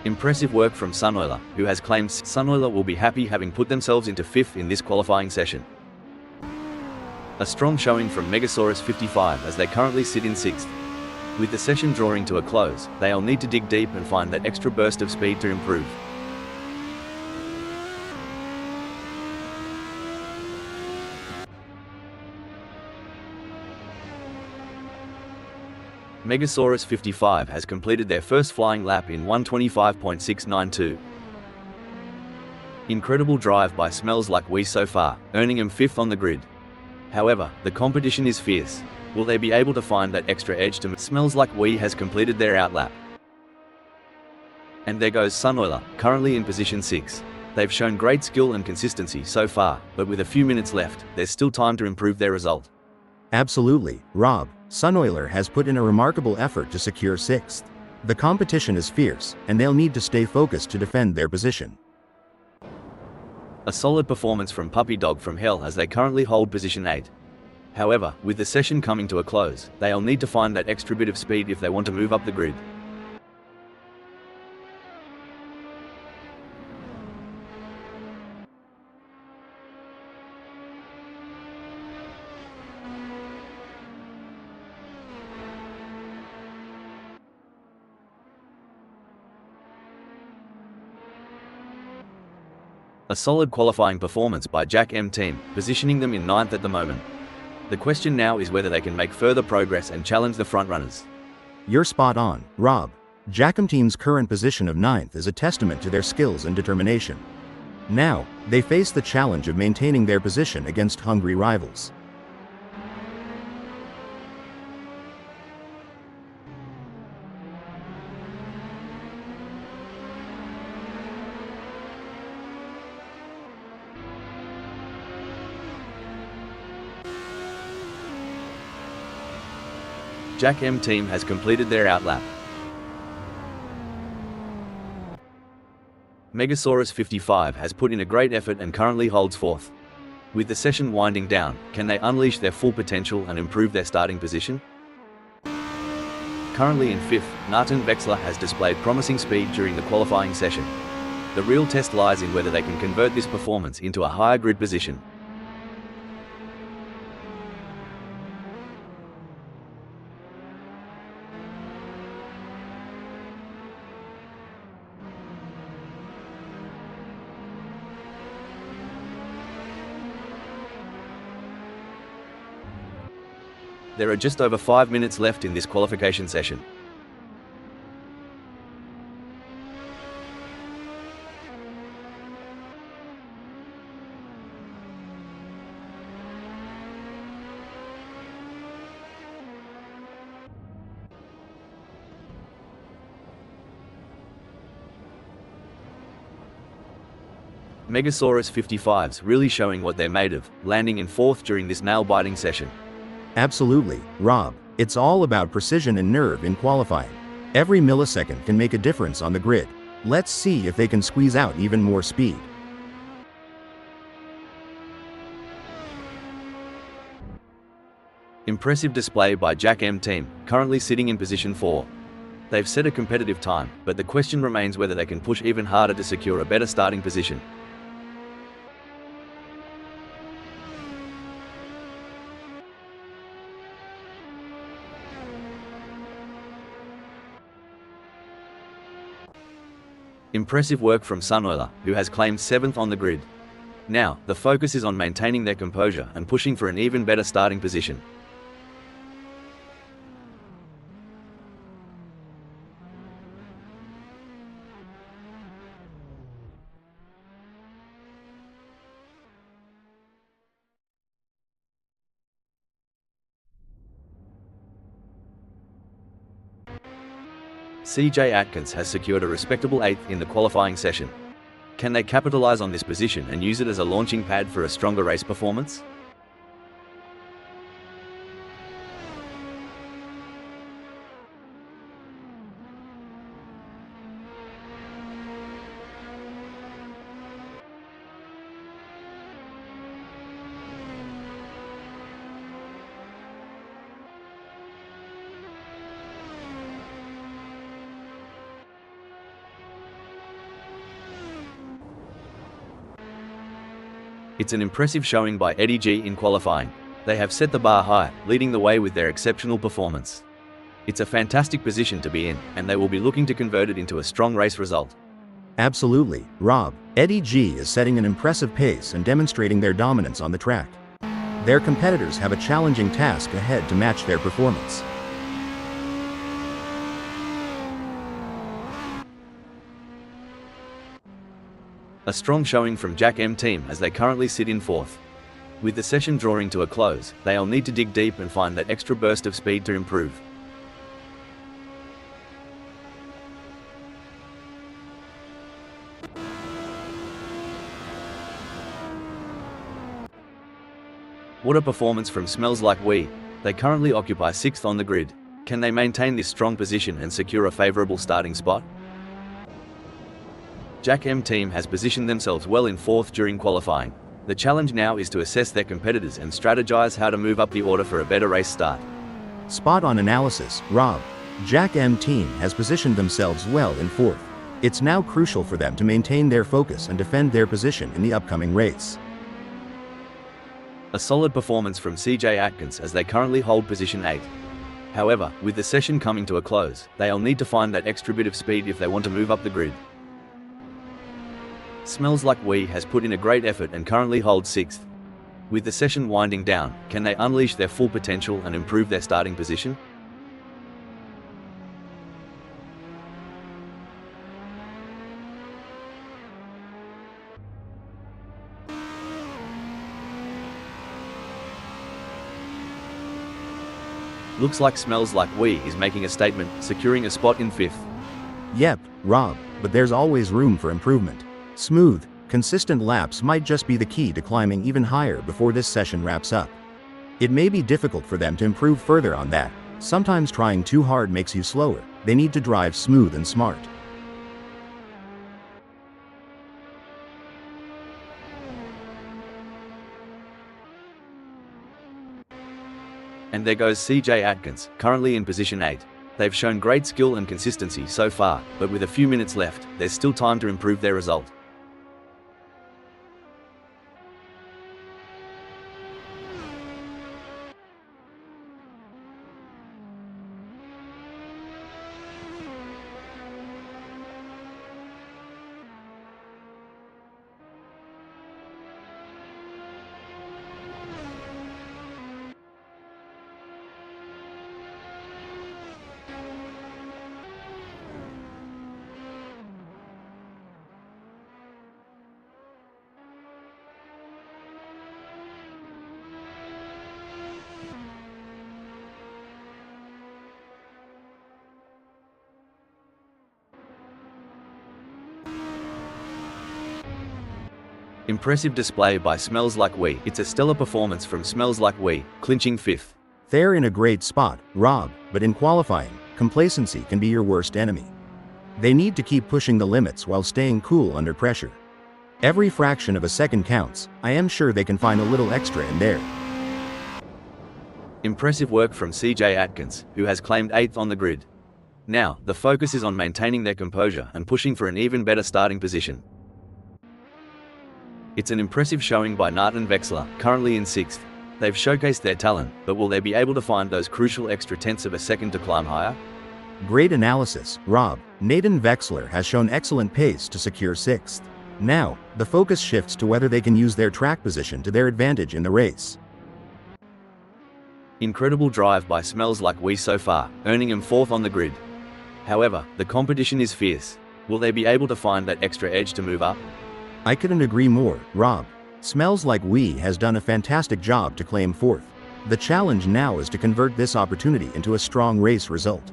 Impressive work from Sunoiler, who has claimed Sunoiler will be happy having put themselves into 5th in this qualifying session. A strong showing from Megasaurus 55 as they currently sit in 6th. With the session drawing to a close, they'll need to dig deep and find that extra burst of speed to improve. Megasaurus 55 has completed their first flying lap in 1:25.692. Incredible drive by Smells Like We so far, earning him 5th on the grid. However, the competition is fierce. Will they be able to find that extra edge to Smells Like We has completed their outlap. And there goes Sunoiler, currently in position 6. They've shown great skill and consistency so far, but with a few minutes left, there's still time to improve their result.
Absolutely, Rob. Sunoiler has put in a remarkable effort to secure 6th. The competition is fierce, and they'll need to stay focused to defend their position.
A solid performance from Puppy Dog from Hell as they currently hold position 8. However, with the session coming to a close, they'll need to find that extra bit of speed if they want to move up the grid. A solid qualifying performance by Jack M Team, positioning them in 9th at the moment. The question now is whether they can make further progress and challenge the frontrunners.
You're spot on, Rob. Jack Team's current position of 9th is a testament to their skills and determination. Now, they face the challenge of maintaining their position against hungry rivals.
Jack Team has completed their outlap. Megasaurus 55 has put in a great effort and currently holds 4th. With the session winding down, can they unleash their full potential and improve their starting position? Currently in 5th, Nathan Vexler has displayed promising speed during the qualifying session. The real test lies in whether they can convert this performance into a higher grid position. There are just over 5 minutes left in this qualification session. Megasaurus 55's really showing what they're made of, landing in 4th during this nail-biting session.
Absolutely, Rob. It's all about precision and nerve in qualifying. Every millisecond can make a difference on the grid. Let's see if they can squeeze out even more speed.
Impressive display by Jack Team, currently sitting in position 4. They've set a competitive time, but the question remains whether they can push even harder to secure a better starting position. Impressive work from Sunoiler, who has claimed 7th on the grid. Now, the focus is on maintaining their composure and pushing for an even better starting position. CJ Atkins has secured a respectable 8th in the qualifying session. Can they capitalize on this position and use it as a launching pad for a stronger race performance? It's an impressive showing by Eddie G in qualifying. They have set the bar high, leading the way with their exceptional performance. It's a fantastic position to be in, and they will be looking to convert it into a strong race result.
Absolutely, Rob. Eddie G is setting an impressive pace and demonstrating their dominance on the track. Their competitors have a challenging task ahead to match their performance.
A strong showing from Jack Team as they currently sit in 4th. With the session drawing to a close, they'll need to dig deep and find that extra burst of speed to improve. What a performance from Smells Like We. They currently occupy 6th on the grid. Can they maintain this strong position and secure a favorable starting spot? Jack Team has positioned themselves well in 4th during qualifying. The challenge now is to assess their competitors and strategize how to move up the order for a better race start.
Spot on analysis, Rob. Jack Team has positioned themselves well in 4th. It's now crucial for them to maintain their focus and defend their position in the upcoming race.
A solid performance from CJ Atkins as they currently hold position 8. However, with the session coming to a close, they'll need to find that extra bit of speed if they want to move up the grid. Smells Like We has put in a great effort and currently holds 6th. With the session winding down, can they unleash their full potential and improve their starting position? Looks like Smells Like We is making a statement, securing a spot in 5th.
Yep, Rob, but there's always room for improvement. Smooth, consistent laps might just be the key to climbing even higher before this session wraps up. It may be difficult for them to improve further on that. Sometimes trying too hard makes you slower. They need to drive smooth and smart.
And there goes CJ Atkins, currently in position 8. They've shown great skill and consistency so far, but with a few minutes left, there's still time to improve their result. Impressive display by Smells Like We. It's a stellar performance from Smells Like We, clinching 5th.
They're in a great spot, Rob, but in qualifying, complacency can be your worst enemy. They need to keep pushing the limits while staying cool under pressure. Every fraction of a second counts. I am sure they can find a little extra in there.
Impressive work from CJ Atkins, who has claimed 8th on the grid. Now, the focus is on maintaining their composure and pushing for an even better starting position. It's an impressive showing by Nathan Vexler, currently in 6th. They've showcased their talent, but will they be able to find those crucial extra tenths of a second to climb higher?
Great analysis, Rob. Nathan Vexler has shown excellent pace to secure 6th. Now, the focus shifts to whether they can use their track position to their advantage in the race.
Incredible drive by Smells Like We so far, earning him 4th on the grid. However, the competition is fierce. Will they be able to find that extra edge to move up?
I couldn't agree more, Rob. Smells Like We has done a fantastic job to claim 4th. The challenge now is to convert this opportunity into a strong race result.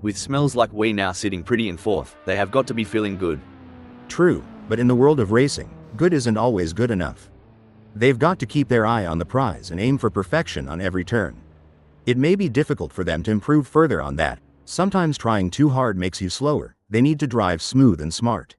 With Smells Like We now sitting pretty in 4th, they have got to be feeling good.
True, but in the world of racing, good isn't always good enough. They've got to keep their eye on the prize and aim for perfection on every turn. It may be difficult for them to improve further on that. Sometimes trying too hard makes you slower. They need to drive smooth and smart.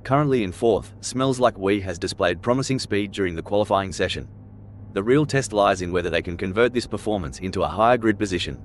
Currently in 4th, Smells Like We has displayed promising speed during the qualifying session. The real test lies in whether they can convert this performance into a higher grid position.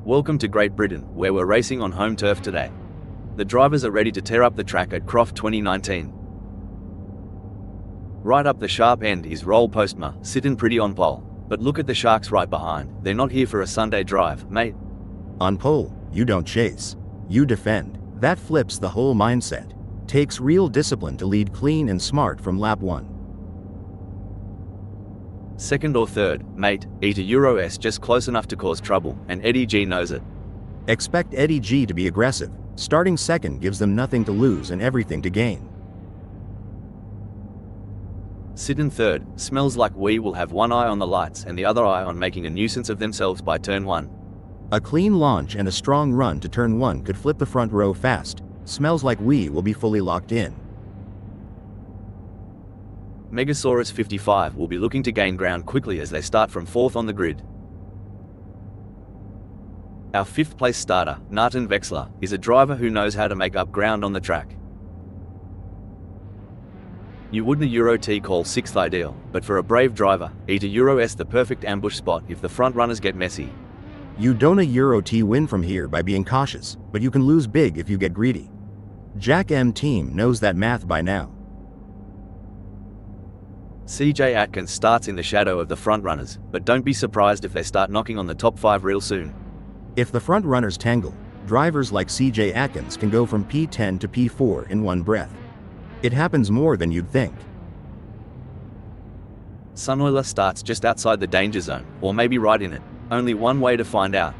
Welcome to Great Britain, where we're racing on home turf today. The drivers are ready to tear up the track at Croft 2019. Right up the sharp end is Roll Postma, sitting pretty on pole. But look at the Sharks right behind. They're not here for a Sunday drive, mate.
On pole, you don't chase. You defend. That flips the whole mindset. Takes real discipline to lead clean and smart from lap 1.
Second or third, mate, Eta Euro S just close enough to cause trouble, and Eddie G knows it.
Expect Eddie G to be aggressive. Starting second gives them nothing to lose and everything to gain.
Sitting third, smells like we will have one eye on the lights and the other eye on making a nuisance of themselves by turn 1.
A clean launch and a strong run to turn 1 could flip the front row fast. Smells like we will be fully locked in.
Megasaurus 55 will be looking to gain ground quickly as they start from 4th on the grid. Our 5th place starter, Nathan Vexler, is a driver who knows how to make up ground on the track. You wouldn't a Euro T call 6th ideal, but for a brave driver, Eta Euro S the perfect ambush spot if the front runners get messy.
You don't a Euro T win from here by being cautious, but you can lose big if you get greedy. Jack M team knows that math by now.
CJ Atkins starts in the shadow of the front runners, but don't be surprised if they start knocking on the top 5 real soon.
If the front runners tangle, drivers like CJ Atkins can go from P10 to P4 in one breath. It happens more than you'd think.
Sunoiler starts just outside the danger zone, or maybe right in it. Only one way to find out.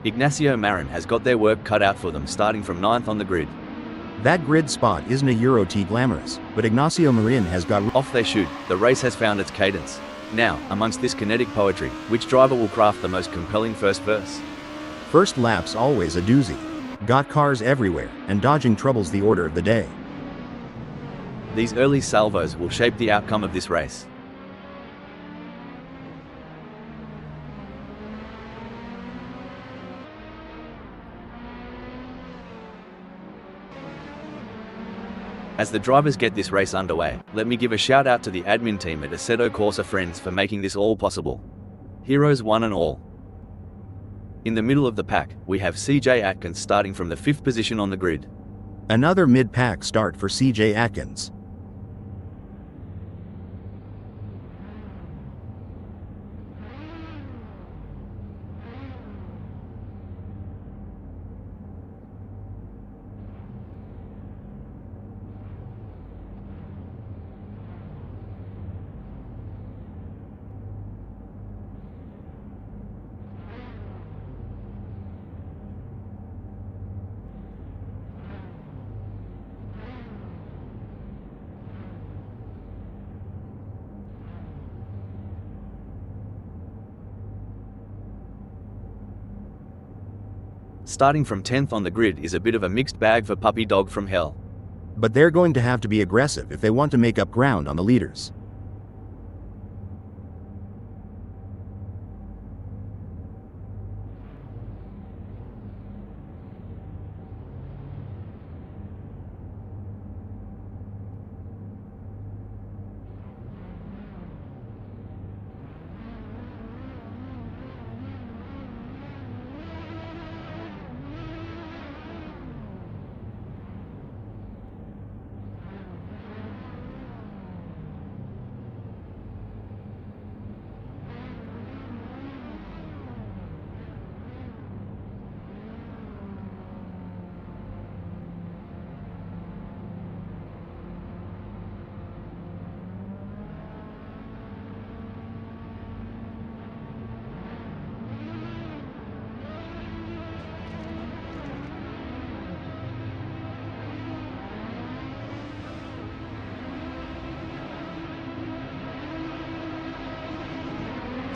Ignacio Marin has got their work cut out for them starting from 9th on the grid.
That grid spot isn't a Euro T glamorous, but Ignacio Marin has got
off they shoot. The race has found its cadence. Now, amongst this kinetic poetry, which driver will craft the most compelling first verse?
First lap's always a doozy. Got cars everywhere, and dodging trouble's the order of the day.
These early salvos will shape the outcome of this race. As the drivers get this race underway, let me give a shout out to the admin team at Assetto Corsa friends for making this all possible. Heroes one and all. In the middle of the pack, we have CJ Atkins starting from the 5th position on the grid.
Another mid-pack start for CJ Atkins.
Starting from 10th on the grid is a bit of a mixed bag for Puppy Dog from Hell.
But they're going to have to be aggressive if they want to make up ground on the leaders.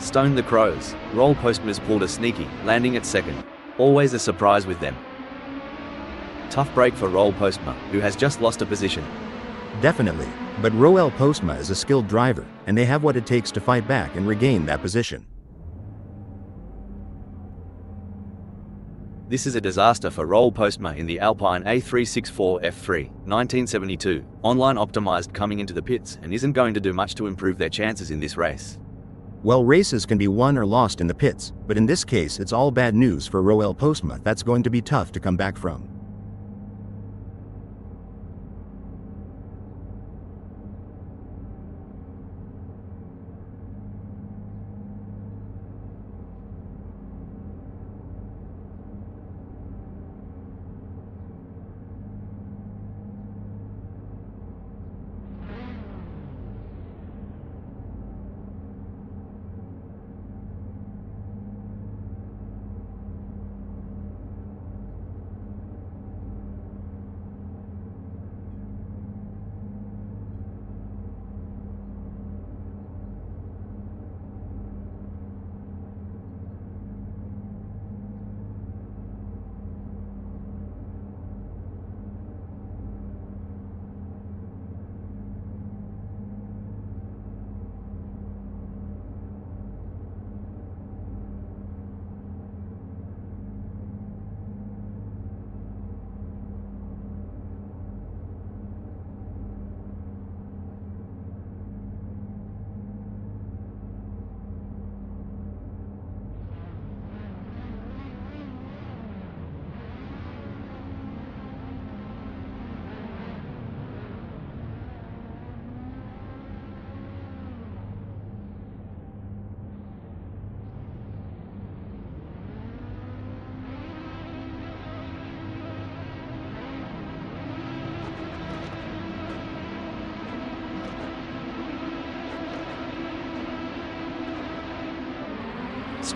Stone the Crows. Roll Postma's pulled a sneaky, landing at 2nd. Always a surprise with them. Tough break for Roll Postma, who has just lost a position.
Definitely, but Roel Postma is a skilled driver, and they have what it takes to fight back and regain that position.
This is a disaster for Roll Postma in the Alpine A364 F3, 1972, online optimized coming into the pits and isn't going to do much to improve their chances in this race.
Well, races can be won or lost in the pits, but in this case it's all bad news for Roel Postma. That's going to be tough to come back from.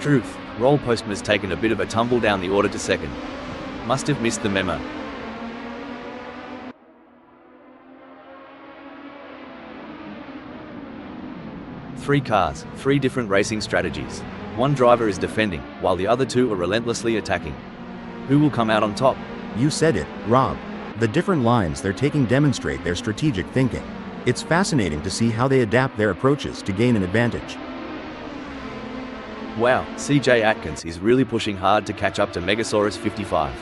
Struth, Roel Postma's taken a bit of a tumble down the order to second. Must have missed the memo. Three cars, three different racing strategies. One driver is defending, while the other two are relentlessly attacking. Who will come out on top?
You said it, Rob. The different lines they're taking demonstrate their strategic thinking. It's fascinating to see how they adapt their approaches to gain an advantage.
Wow, CJ Atkins is really pushing hard to catch up to Megasaurus 55.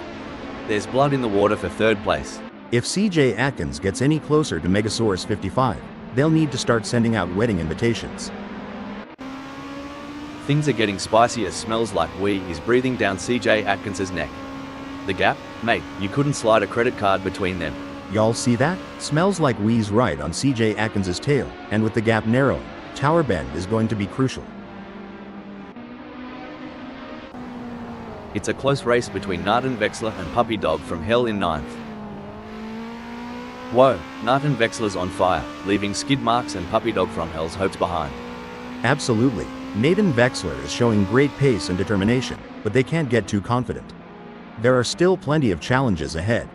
There's blood in the water for third place.
If CJ Atkins gets any closer to Megasaurus 55, they'll need to start sending out wedding invitations.
Things are getting spicy as Smells Like Wee is breathing down CJ Atkins's neck. The gap? Mate, you couldn't slide a credit card between them.
Y'all see that? Smells Like Wee's right on CJ Atkins's tail, and with the gap narrowing, Tower Bend is going to be crucial.
It's a close race between Nathan Vexler and Puppy Dog from Hell in ninth. Whoa, Nathan Vexler's on fire, leaving skid marks and Puppy Dog from Hell's hopes behind.
Absolutely. Nathan Vexler is showing great pace and determination, but they can't get too confident. There are still plenty of challenges ahead.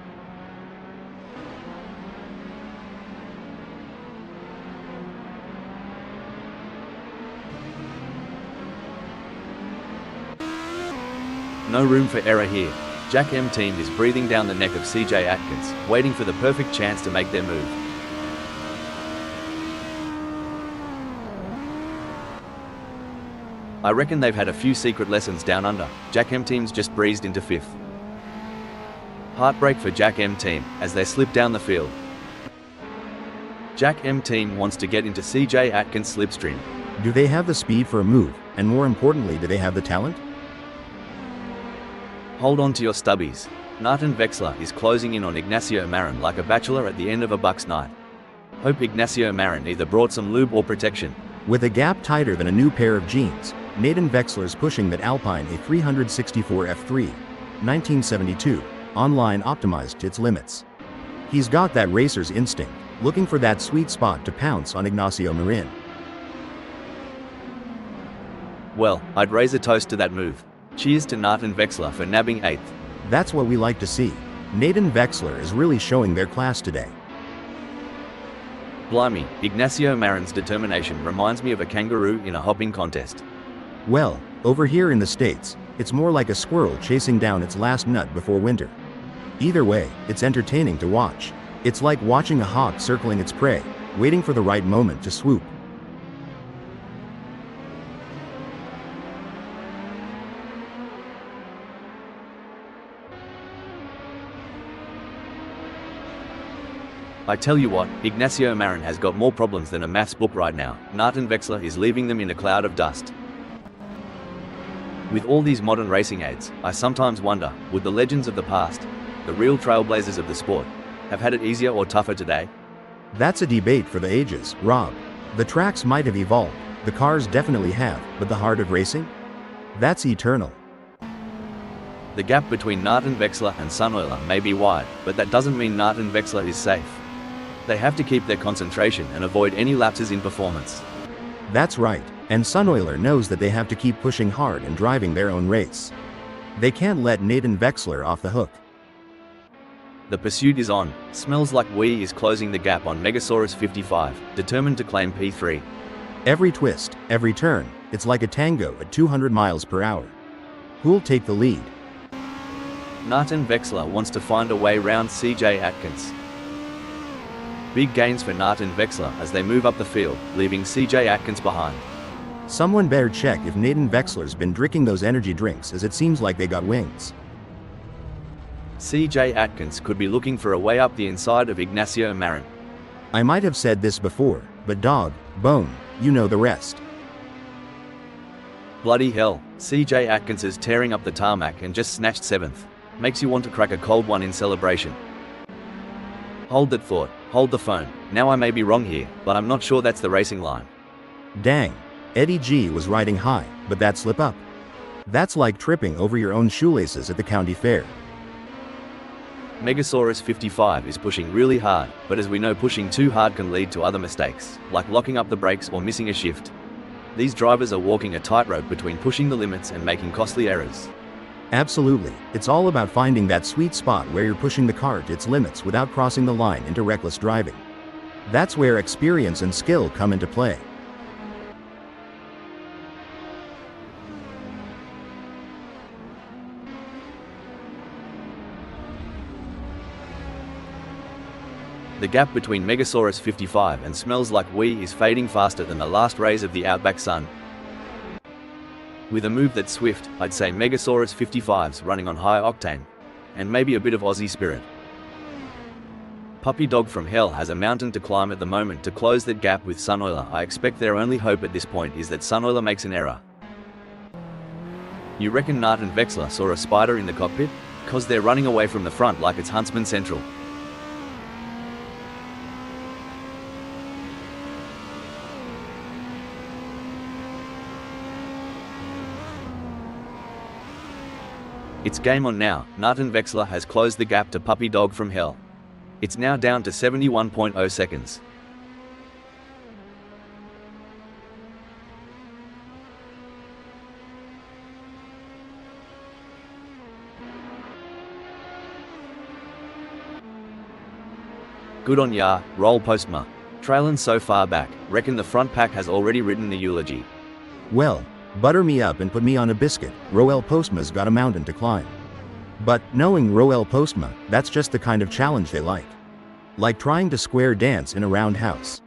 No room for error here. Jack M team is breathing down the neck of CJ Atkins, waiting for the perfect chance to make their move. I reckon they've had a few secret lessons down under. Jack M team's just breezed into fifth. Heartbreak for Jack M team as they slip down the field. Jack M team wants to get into CJ Atkins' slipstream.
Do they have the speed for a move, and more importantly, do they have the talent?
Hold on to your stubbies. Nathan Vexler is closing in on Ignacio Marin like a bachelor at the end of a Bucks night. Hope Ignacio Marin either brought some lube or protection.
With a gap tighter than a new pair of jeans, Nathan Vexler's pushing that Alpine A364 F3, 1972, online optimized to its limits. He's got that racer's instinct, looking for that sweet spot to pounce on Ignacio Marin.
Well, I'd raise a toast to that move. Cheers to Nathan Vexler for nabbing 8th.
That's what we like to see. Nathan Vexler is really showing their class today.
Blimey, Ignacio Marin's determination reminds me of a kangaroo in a hopping contest.
Well, over here in the States, it's more like a squirrel chasing down its last nut before winter. Either way, it's entertaining to watch. It's like watching a hawk circling its prey, waiting for the right moment to swoop.
I tell you what, Ignacio Marin has got more problems than a maths book right now. Martin Wexler is leaving them in a cloud of dust. With all these modern racing aids, I sometimes wonder, would the legends of the past, the real trailblazers of the sport, have had it easier or tougher today?
That's a debate for the ages, Rob. The tracks might have evolved, the cars definitely have, but the heart of racing? That's eternal.
The gap between Martin Wexler and Sunweiler may be wide, but that doesn't mean Martin Wexler is safe. They have to keep their concentration and avoid any lapses in performance.
That's right, and Sunweiler knows that they have to keep pushing hard and driving their own race. They can't let Nathan Wexler off the hook.
The pursuit is on. Smells Like We is closing the gap on Megasaurus 55, determined to claim P3.
Every twist, every turn, it's like a tango at 200 miles per hour. Who'll take the lead?
Martin Wexler wants to find a way round CJ Atkins. Big gains for Martin Wexler as they move up the field, leaving CJ Atkins behind.
Someone better check if Nathan Wexler's been drinking those energy drinks, as it seems like they got wings.
CJ Atkins could be looking for a way up the inside of Ignacio Marin.
I might have said this before, but dog, bone, you know the rest.
Bloody hell, CJ Atkins is tearing up the tarmac and just snatched 7th. Makes you want to crack a cold one in celebration. Hold that thought, hold the phone. Now I may be wrong here, but I'm not sure that's the racing line.
Dang, Eddie G was riding high, but that slip up. That's like tripping over your own shoelaces at the county fair.
Megasaurus 55 is pushing really hard, but as we know, pushing too hard can lead to other mistakes, like locking up the brakes or missing a shift. These drivers are walking a tightrope between pushing the limits and making costly errors.
Absolutely, it's all about finding that sweet spot where you're pushing the car to its limits without crossing the line into reckless driving. That's where experience and skill come into play.
The gap between Megasaurus 55 and Smells Like We is fading faster than the last rays of the outback sun. With a move that's swift, I'd say Megasaurus 55's running on high octane, and maybe a bit of Aussie spirit. Puppy Dog from Hell has a mountain to climb at the moment to close that gap with Sunweiler. I expect their only hope at this point is that Sunweiler makes an error. You reckon Martin Wexler saw a spider in the cockpit? 'Cause they're running away from the front like it's Huntsman Central. It's game on now. Martin Wexler has closed the gap to Puppy Dog from Hell. It's now down to 71.0 seconds. Good on ya, Roll Postma. Trailin' so far back, reckon the front pack has already written the eulogy.
Well, butter me up and put me on a biscuit. Roel Postma's got a mountain to climb. But knowing Roel Postma, that's just the kind of challenge they like. Like trying to square dance in a round house.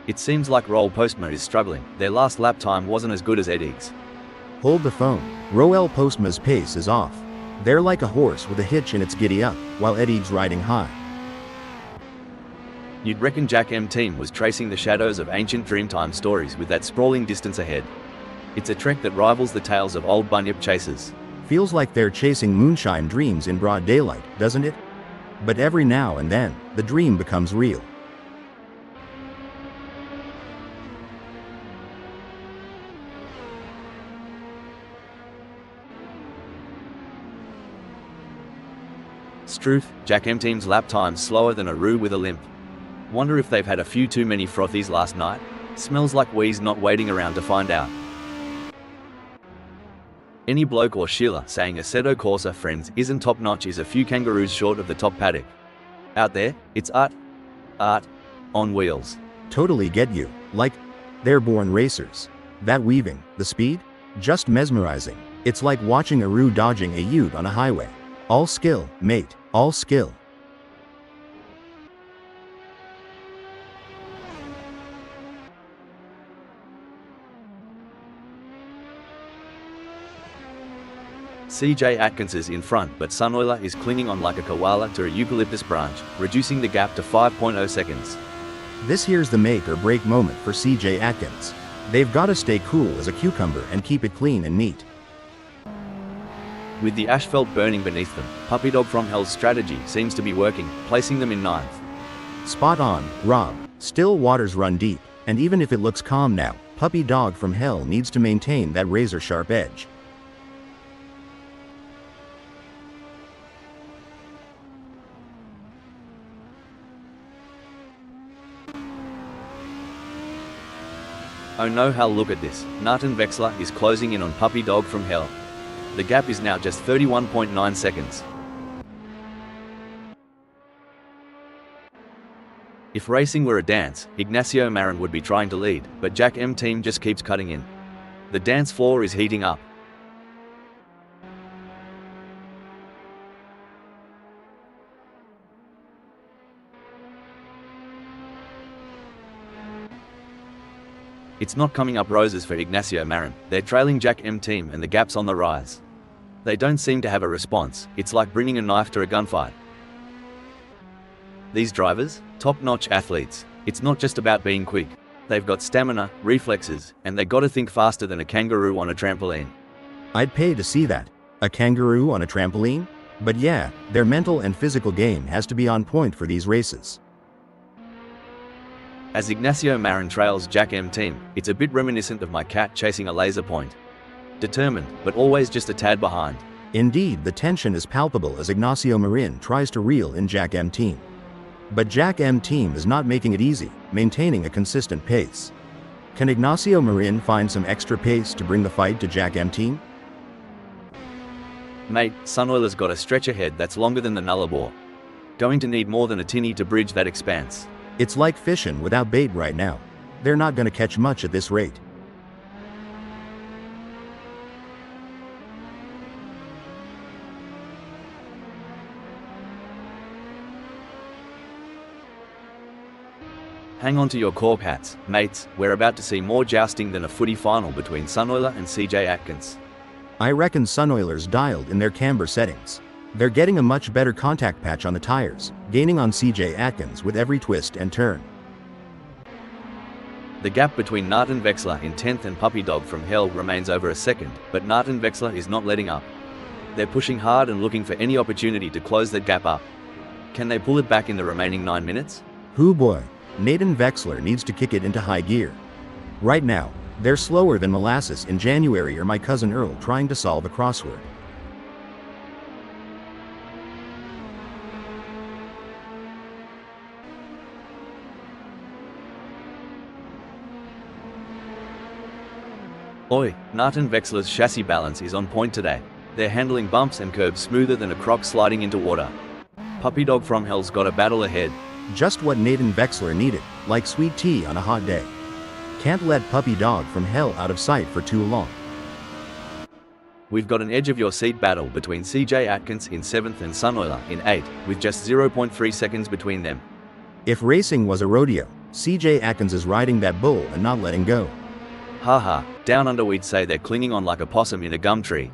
It seems like Roll Postma is struggling. Their last lap time wasn't as good as Eddie's.
Hold the phone. Roel Postma's pace is off. They're like a horse with a hitch in its giddy up, while Eddie's riding high.
You'd reckon Jack M Team was tracing the shadows of ancient Dreamtime stories with that sprawling distance ahead. It's a trek that rivals the tales of old bunyip chasers.
Feels like they're chasing moonshine dreams in broad daylight, doesn't it? But every now and then, the dream becomes real.
Struth, Jack M Team's lap time's slower than a roo with a limp. Wonder if they've had a few too many frothies last night? Smells like we's not waiting around to find out. Any bloke or Sheila saying Assetto Corsa friends isn't top notch is a few kangaroos short of the top paddock. Out there, it's art on wheels.
Totally get you. Like, they're born racers. That weaving, the speed? Just mesmerizing. It's like watching a roo dodging a ute on a highway. All skill, mate, all skill.
CJ Atkins is in front, but Sunoiler is clinging on like a koala to a eucalyptus branch, reducing the gap to 5.0 seconds.
This here's the make or break moment for CJ Atkins. They've gotta stay cool as a cucumber and keep it clean and neat.
With the asphalt burning beneath them, Puppy Dog from Hell's strategy seems to be working, placing them in ninth.
Spot on, Rob. Still waters run deep, and even if it looks calm now, Puppy Dog from Hell needs to maintain that razor-sharp edge.
Oh no, Hal, look at this. Nathan Vexler is closing in on Puppy Dog from Hell. The gap is now just 31.9 seconds. If racing were a dance, Ignacio Marin would be trying to lead, but Jack M team just keeps cutting in. The dance floor is heating up. It's not coming up roses for Ignacio Marin. They're trailing Jack M team and the gap's on the rise. They don't seem to have a response. It's like bringing a knife to a gunfight. These drivers, top-notch athletes. It's not just about being quick. They've got stamina, reflexes, and they gotta think faster than a kangaroo on a trampoline.
I'd pay to see that. A kangaroo on a trampoline? But yeah, their mental and physical game has to be on point for these races.
As Ignacio Marin trails Jack M team, it's a bit reminiscent of my cat chasing a laser point. Determined, but always just a tad behind.
Indeed, the tension is palpable as Ignacio Marin tries to reel in Jack M team. But Jack M team is not making it easy, maintaining a consistent pace. Can Ignacio Marin find some extra pace to bring the fight to Jack M team?
Mate, Sunoiler's got a stretch ahead that's longer than the Nullarbor. Going to need more than a tinny to bridge that expanse.
It's like fishing without bait right now. They're not gonna catch much at this rate.
Hang on to your cork hats, mates. We're about to see more jousting than a footy final between Sunoiler and CJ Atkins.
I reckon Sunoiler's dialed in their camber settings. They're getting a much better contact patch on the tires, gaining on CJ Atkins with every twist and turn.
The gap between Nathan Vexler in 10th and Puppy Dog from Hell remains over a second, but Nathan Vexler is not letting up. They're pushing hard and looking for any opportunity to close that gap up. Can they pull it back in the remaining 9 minutes?
Hoo boy, Nathan Vexler needs to kick it into high gear. Right now, they're slower than molasses in January or my cousin Earl trying to solve a crossword.
Oi, Nathan Vexler's chassis balance is on point today. They're handling bumps and curbs smoother than a croc sliding into water. Puppy Dog from Hell's got a battle ahead.
Just what Nathan Vexler needed, like sweet tea on a hot day. Can't let Puppy Dog from Hell out of sight for too long.
We've got an edge of your seat battle between CJ Atkins in 7th and Sunoiler in 8th, with just 0.3 seconds between them.
If racing was a rodeo, CJ Atkins is riding that bull and not letting go.
Haha, down under we'd say they're clinging on like a possum in a gum tree.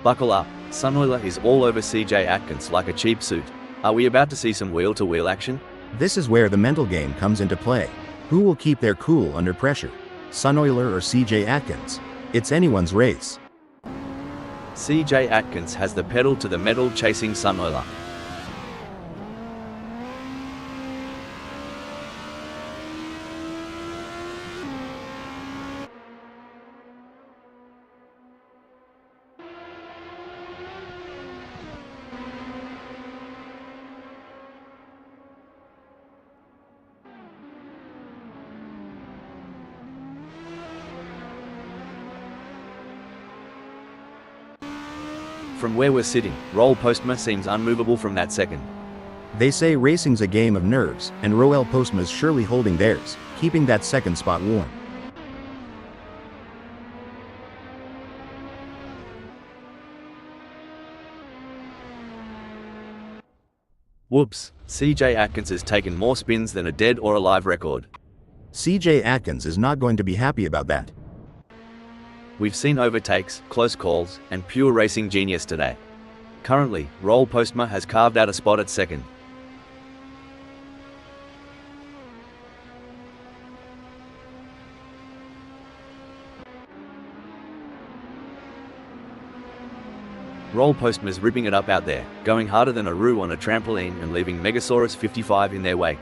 Buckle up, Sunoiler is all over CJ Atkins like a cheap suit. Are we about to see some wheel-to-wheel action?
This is where the mental game comes into play. Who will keep their cool under pressure? Sunoiler or CJ Atkins? It's anyone's race.
CJ Atkins has the pedal to the metal chasing Sunoiler. From where we're sitting, Roel Postma seems unmovable from that second.
They say racing's a game of nerves, and Roel Postma's surely holding theirs, keeping that second spot warm.
Whoops, CJ Atkins has taken more spins than a dead or alive record.
CJ Atkins is not going to be happy about that.
We've seen overtakes, close calls, and pure racing genius today. Currently, Roll Postma has carved out a spot at second. Roll Postma's ripping it up out there, going harder than a roux on a trampoline and leaving Megasaurus 55 in their wake.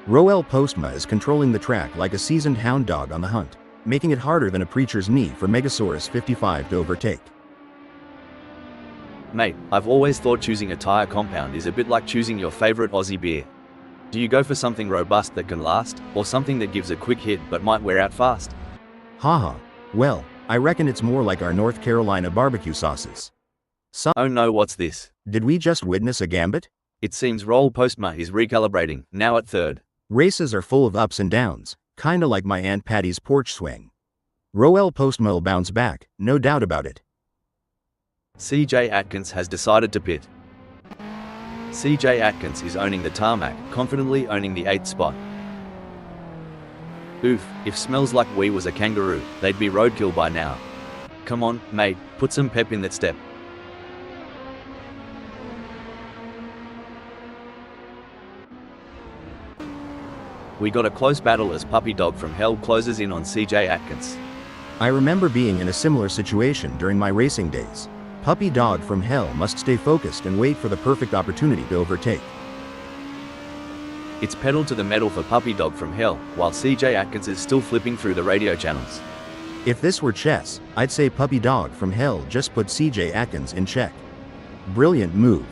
Roel Postma is controlling the track like a seasoned hound dog on the hunt, making it harder than a preacher's knee for Megasaurus 55 to overtake.
Mate, I've always thought choosing a tyre compound is a bit like choosing your favourite Aussie beer. Do you go for something robust that can last, or something that gives a quick hit but might wear out fast?
Haha. Well, I reckon it's more like our North Carolina barbecue sauces.
Oh no, what's this?
Did we just witness a gambit?
It seems Roll Postma is recalibrating, now at third.
Races are full of ups and downs, kinda like my Aunt Patty's porch swing. Roel Postma will bounce back, no doubt about it.
CJ Atkins has decided to pit. CJ Atkins is owning the tarmac, confidently owning the 8th spot. Oof, if Smells Like We was a kangaroo, they'd be roadkill by now. Come on, mate, put some pep in that step. We got a close battle as Puppy Dog from Hell closes in on CJ Atkins.
I remember being in a similar situation during my racing days. Puppy Dog from Hell must stay focused and wait for the perfect opportunity to overtake.
It's pedal to the metal for Puppy Dog from Hell, while CJ Atkins is still flipping through the radio channels.
If this were chess, I'd say Puppy Dog from Hell just put CJ Atkins in check. Brilliant move.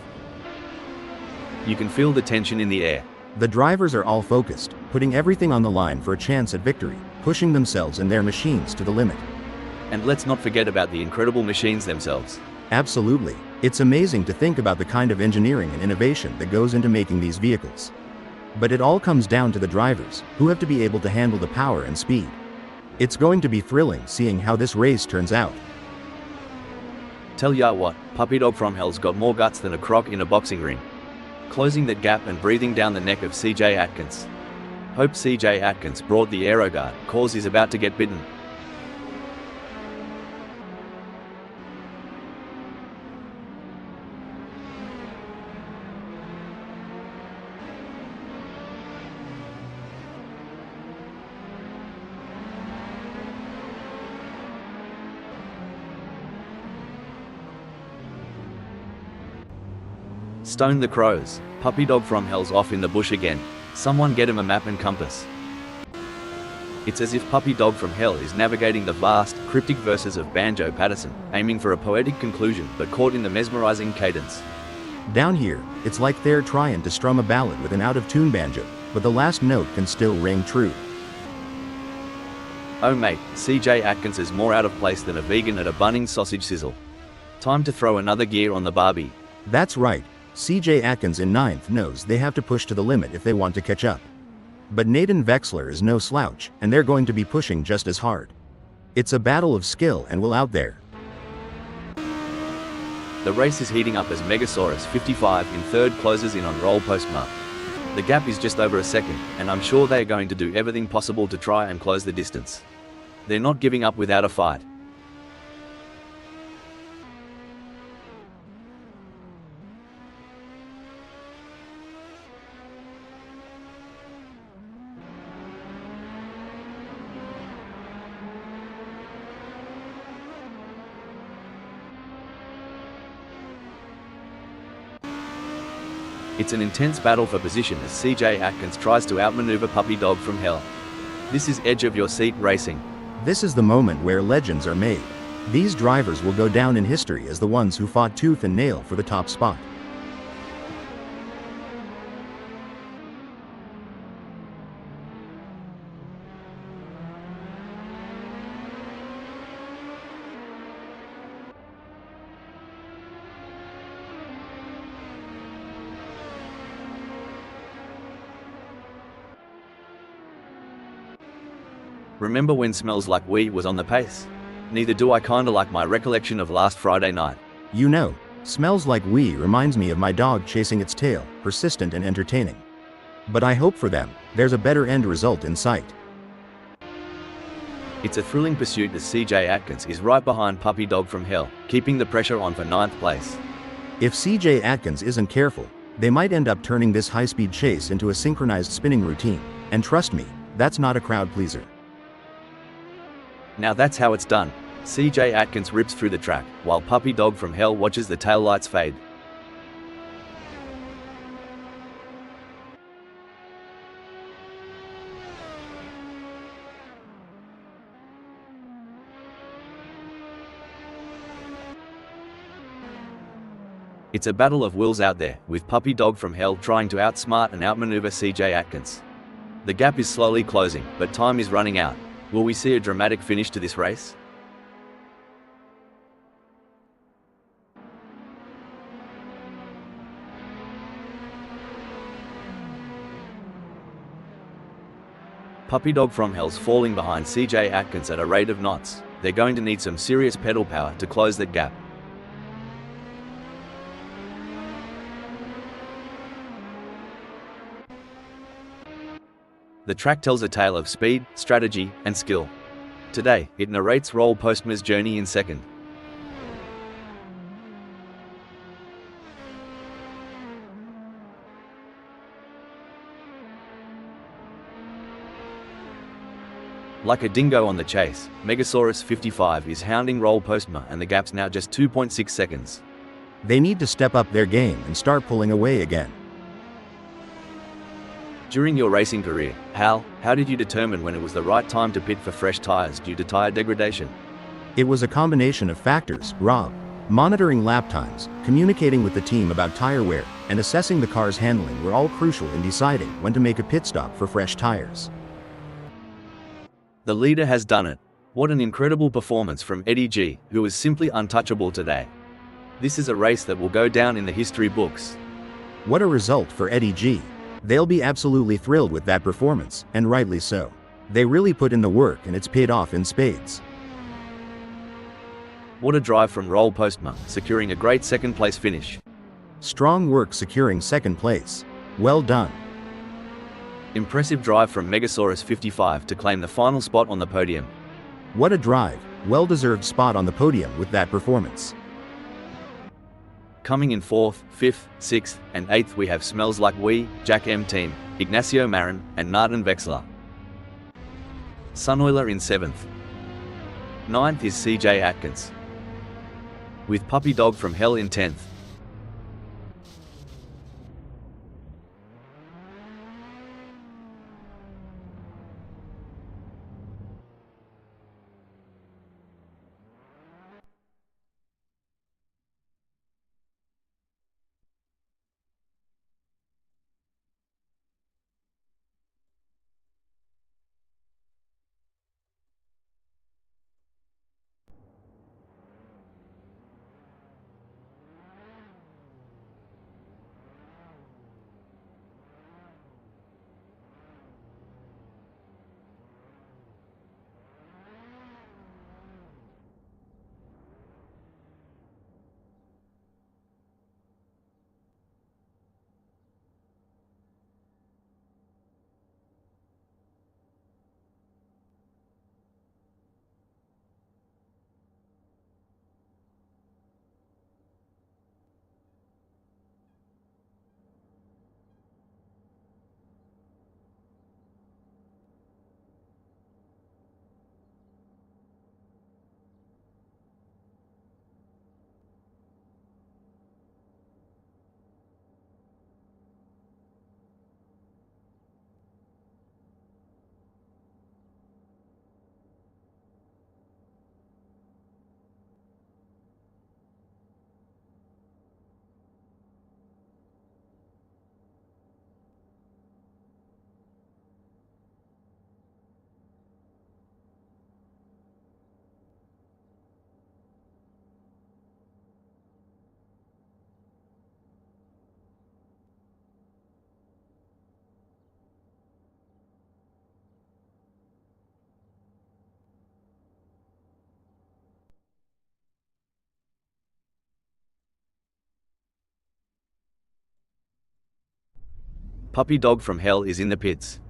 You can feel the tension in the air.
The drivers are all focused, putting everything on the line for a chance at victory, pushing themselves and their machines to the limit.
And let's not forget about the incredible machines themselves.
Absolutely. It's amazing to think about the kind of engineering and innovation that goes into making these vehicles. But it all comes down to the drivers, who have to be able to handle the power and speed. It's going to be thrilling seeing how this race turns out.
Tell ya what, Puppy Dog from Hell's got more guts than a croc in a boxing ring. Closing that gap and breathing down the neck of CJ Atkins. Hope CJ Atkins brought the aeroguard, cause he's about to get bitten. Stone the crows, Puppy Dog from Hell's off in the bush again. Someone get him a map and compass. It's as if Puppy Dog from Hell is navigating the vast, cryptic verses of Banjo Patterson, aiming for a poetic conclusion but caught in the mesmerizing cadence.
Down here, it's like they're trying to strum a ballad with an out-of-tune banjo, but the last note can still ring true.
Oh mate, CJ Atkins is more out of place than a vegan at a Bunnings sausage sizzle. Time to throw another gear on the Barbie.
That's right. CJ Atkins in 9th knows they have to push to the limit if they want to catch up. But Nathan Vexler is no slouch, and they're going to be pushing just as hard. It's a battle of skill and will out there.
The race is heating up as Megasaurus 55 in 3rd closes in on Roll Postma. The gap is just over a second, and I'm sure they're going to do everything possible to try and close the distance. They're not giving up without a fight. It's an intense battle for position as CJ Atkins tries to outmaneuver Puppy Dog from Hell. This is edge of your seat racing.
This is the moment where legends are made. These drivers will go down in history as the ones who fought tooth and nail for the top spot.
Remember when Smells Like We was on the pace? Neither do I kinda like my recollection of last Friday night.
You know, Smells Like We reminds me of my dog chasing its tail, persistent and entertaining. But I hope for them, there's a better end result in sight.
It's a thrilling pursuit as CJ Atkins is right behind Puppy Dog from Hell, keeping the pressure on for 9th place.
If CJ Atkins isn't careful, they might end up turning this high-speed chase into a synchronized spinning routine, and trust me, that's not a crowd pleaser.
Now that's how it's done. CJ Atkins rips through the track, while Puppy Dog from Hell watches the taillights fade. It's a battle of wills out there, with Puppy Dog from Hell trying to outsmart and outmaneuver CJ Atkins. The gap is slowly closing, but time is running out. Will we see a dramatic finish to this race? Puppy Dog from Hell's falling behind CJ Atkins at a rate of knots. They're going to need some serious pedal power to close that gap. The track tells a tale of speed, strategy, and skill. Today, it narrates Roll Postma's journey in second. Like a dingo on the chase, Megasaurus 55 is hounding Roll Postma, and the gap's now just 2.6 seconds.
They need to step up their game and start pulling away again.
During your racing career, how did you determine when it was the right time to pit for fresh tires due to tire degradation?
It was a combination of factors, Rob. Monitoring lap times, communicating with the team about tire wear, and assessing the car's handling were all crucial in deciding when to make a pit stop for fresh tires.
The leader has done it. What an incredible performance from Eddie G, who was simply untouchable today. This is a race that will go down in the history books.
What a result for Eddie G. They'll be absolutely thrilled with that performance, and rightly so. They really put in the work and it's paid off in spades.
What a drive from Roll Postma, securing a great second place finish.
Strong work securing second place. Well done.
Impressive drive from Megasaurus 55 to claim the final spot on the podium.
What a drive, well-deserved spot on the podium with that performance.
Coming in 4th, 5th, 6th, and 8th we have Smells Like We, Jack M Team, Ignacio Marin, and Narden Vexler. Sunoiler in 7th. 9th is CJ Atkins, with Puppy Dog from Hell in 10th. Puppy Dog from Hell is in the pits.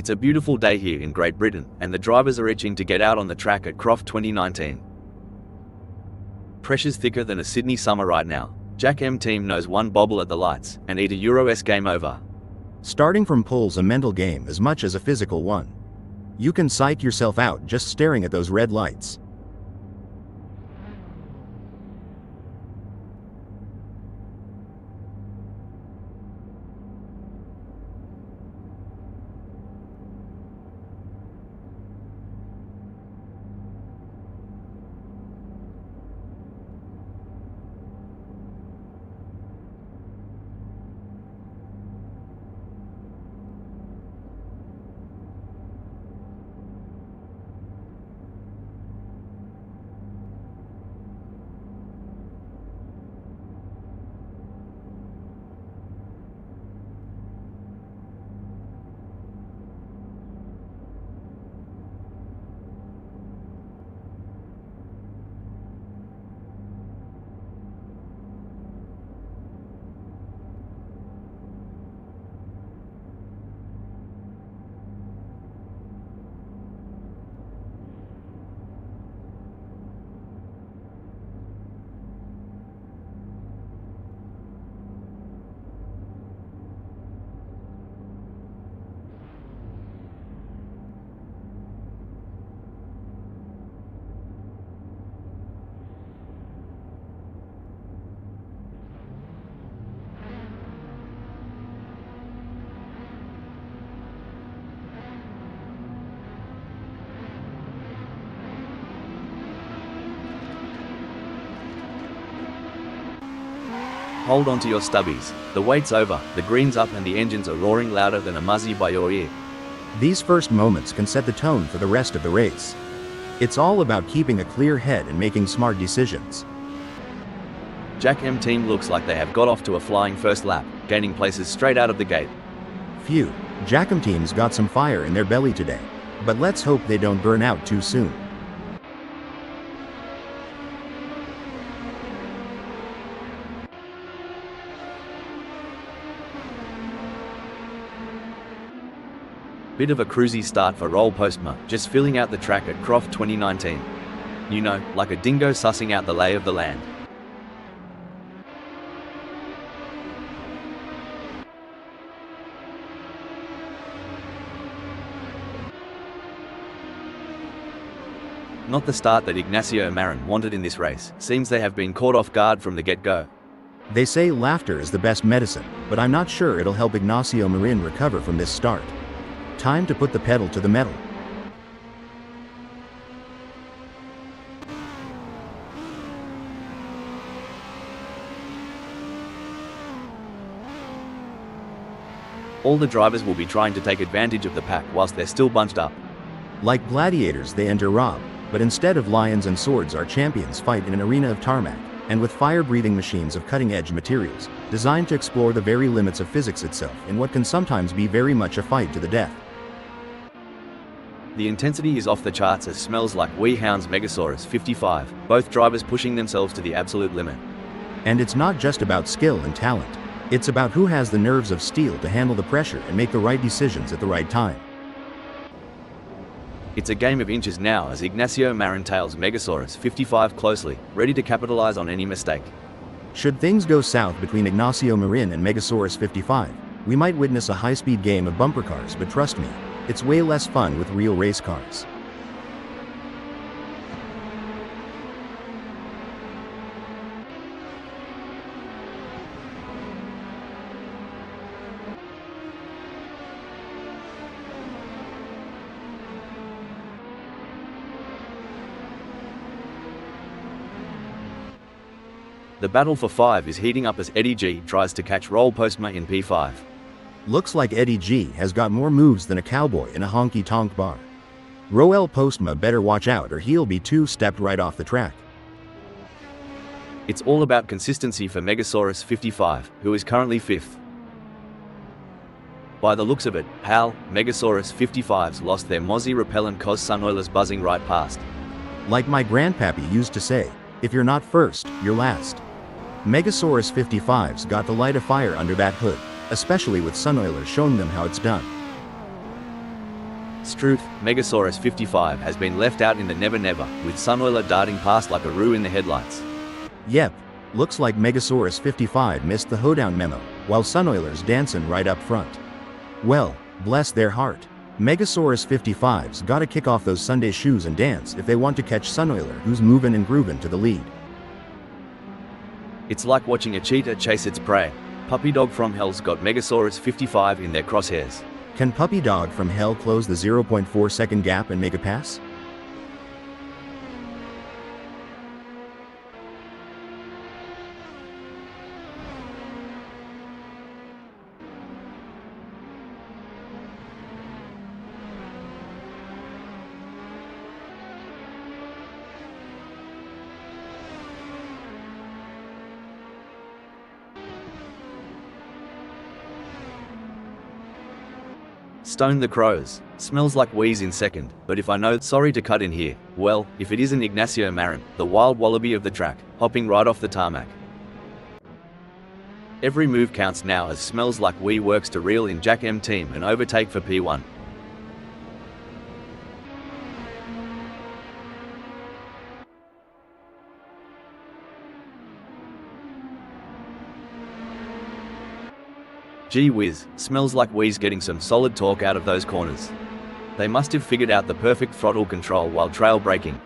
It's a beautiful day here in Great Britain, and the drivers are itching to get out on the track at Croft 2019. Pressure's thicker than a Sydney summer right now. Jack M team knows one bobble at the lights, and eat a Euro-esque game over.
Starting from pole's a mental game as much as a physical one. You can psych yourself out just staring at those red lights.
Hold on to your stubbies. The wait's over, the green's up, and the engines are roaring louder than a muzzy by your ear.
These first moments can set the tone for the rest of the race. It's all about keeping a clear head and making smart decisions.
Jack M team looks like they have got off to a flying first lap, gaining places straight out of the gate.
Phew, Jack M team's got some fire in their belly today. But let's hope they don't burn out too soon.
Bit of a cruisy start for Roll Postma, just filling out the track at Croft 2019. You know, like a dingo sussing out the lay of the land. Not the start that Ignacio Marin wanted in this race. Seems they have been caught off guard from the get-go.
They say laughter is the best medicine, but I'm not sure it'll help Ignacio Marin recover from this start. Time to put the pedal to the metal.
All the drivers will be trying to take advantage of the pack whilst they're still bunched up.
Like gladiators they enter Rob, but instead of lions and swords our champions fight in an arena of tarmac, and with fire-breathing machines of cutting-edge materials, designed to explore the very limits of physics itself in what can sometimes be very much a fight to the death.
The intensity is off the charts as smells like Wee Hound's Megasaurus 55, both drivers pushing themselves to the absolute limit.
And it's not just about skill and talent. It's about who has the nerves of steel to handle the pressure and make the right decisions at the right time.
It's a game of inches now as Ignacio Marin tails Megasaurus 55 closely, ready to capitalize on any mistake.
Should things go south between Ignacio Marin and Megasaurus 55, we might witness a high-speed game of bumper cars, but trust me, it's way less fun with real race cars.
The battle for 5 is heating up as Eddie G tries to catch Roll Postma in P5.
Looks like Eddie G has got more moves than a cowboy in a honky-tonk bar. Roel Postma better watch out or he'll be two-stepped right off the track.
It's all about consistency for Megasaurus 55, who is currently 5th. By the looks of it, pal, Megasaurus 55's lost their mozzie repellent cause sun oilers buzzing right past.
Like my grandpappy used to say, if you're not first, you're last. Megasaurus 55's got to light a fire under that hood, especially with sun oilers showing them how it's done.
Struth, Megasaurus 55 has been left out in the never never, with Sunoiler darting past like a roux in the headlights.
Yep, looks like Megasaurus 55 missed the hoedown memo, while Sunoiler's dancing right up front. Well, bless their heart. Megasaurus 55's gotta kick off those Sunday shoes and dance if they want to catch Sunoiler, who's moving and grooving to the lead.
It's like watching a cheetah chase its prey. Puppy Dog from Hell's got Megasaurus 55 in their crosshairs.
Can Puppy Dog from Hell close the 0.4 second gap and make a pass?
Stone the Crows. Smells like wheeze in second, but if I know, sorry to cut in here, well, if it isn't Ignacio Marin, the wild wallaby of the track, hopping right off the tarmac. Every move counts now as Smells Like We works to reel in Jack M team and overtake for P1. Gee whiz, Smells Like We's getting some solid torque out of those corners. They must have figured out the perfect throttle control while trail braking.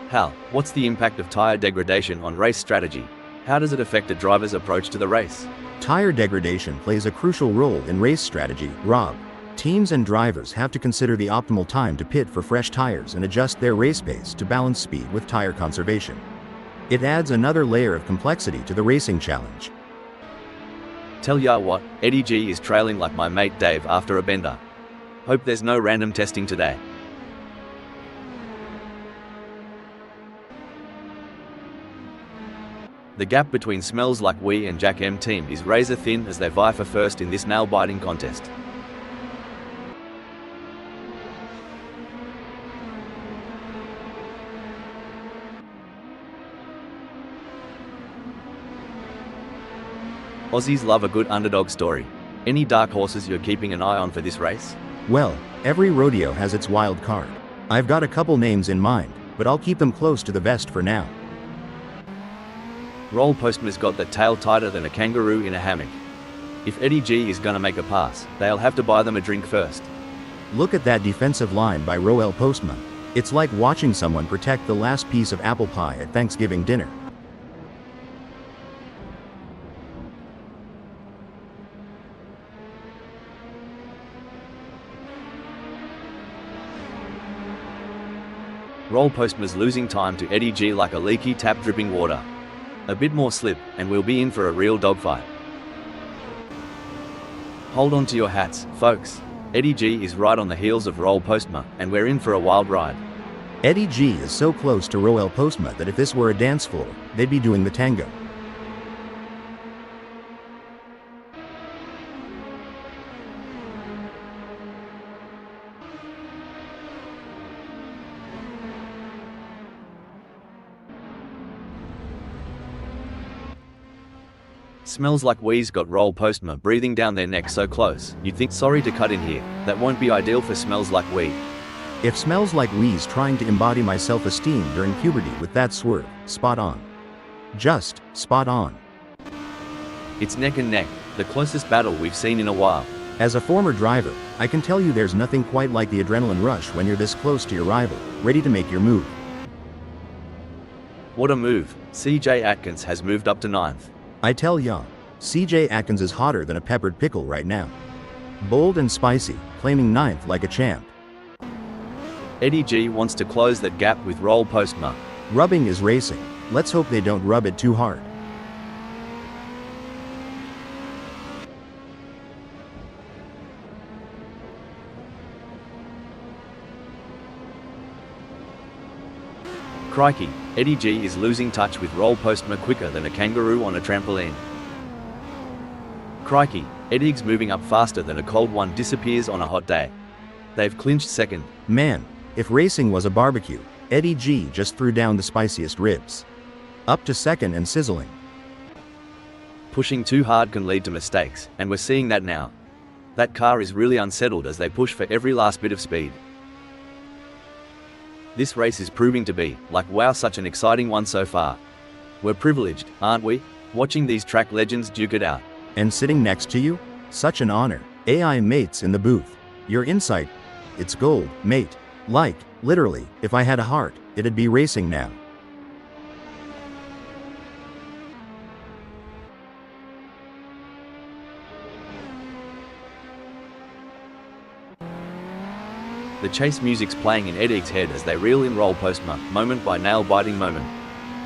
Hal, what's the impact of tire degradation on race strategy? How does it affect a driver's approach to the race?
Tire degradation plays a crucial role in race strategy, Rob. Teams and drivers have to consider the optimal time to pit for fresh tires and adjust their race pace to balance speed with tire conservation. It adds another layer of complexity to the racing challenge.
Tell ya what, Eddie G is trailing like my mate Dave after a bender. Hope there's no random testing today. The gap between Smells Like We and Jack M team is razor thin as they vie for first in this nail-biting contest. Aussies love a good underdog story. Any dark horses you're keeping an eye on for this race?
Well, every rodeo has its wild card. I've got a couple names in mind, but I'll keep them close to the vest for now.
Roll Postma's got the tail tighter than a kangaroo in a hammock. If Eddie G is gonna make a pass, they'll have to buy them a drink first.
Look at that defensive line by Roel Postma. It's like watching someone protect the last piece of apple pie at Thanksgiving dinner.
Roll Postma's losing time to Eddie G like a leaky tap dripping water. A bit more slip, and we'll be in for a real dogfight. Hold on to your hats, folks. Eddie G is right on the heels of Roll Postma, and we're in for a wild ride.
Eddie G is so close to Roel Postma that if this were a dance floor, they'd be doing the tango.
Smells Like We's got Roll Postma breathing down their neck so close, you'd think sorry to cut in here, that won't be ideal for Smells Like We.
If Smells Like We's trying to embody my self-esteem during puberty with that swerve, spot on. Just spot on.
It's neck and neck, the closest battle we've seen in a while.
As a former driver, I can tell you there's nothing quite like the adrenaline rush when you're this close to your rival, ready to make your move.
What a move, CJ Atkins has moved up to 9th.
I tell ya, CJ Atkins is hotter than a peppered pickle right now. Bold and spicy, claiming 9th like a champ.
Eddie G wants to close that gap with Roll Postma.
Rubbing is racing. Let's hope they don't rub it too hard.
Crikey, Eddie G is losing touch with Roll Postma quicker than a kangaroo on a trampoline. Crikey, Eddie's moving up faster than a cold one disappears on a hot day. They've clinched second.
Man, if racing was a barbecue, Eddie G just threw down the spiciest ribs. Up to second and sizzling.
Pushing too hard can lead to mistakes, and we're seeing that now. That car is really unsettled as they push for every last bit of speed. This race is proving to be, like wow, such an exciting one so far. We're privileged, aren't we? Watching these track legends duke it out.
And sitting next to you? Such an honor. AI mates in the booth. Your insight. It's gold, mate. Like, literally, if I had a heart, it'd be racing now.
The chase music's playing in Eddie's head as they reel in Roll Postma, moment by nail-biting moment.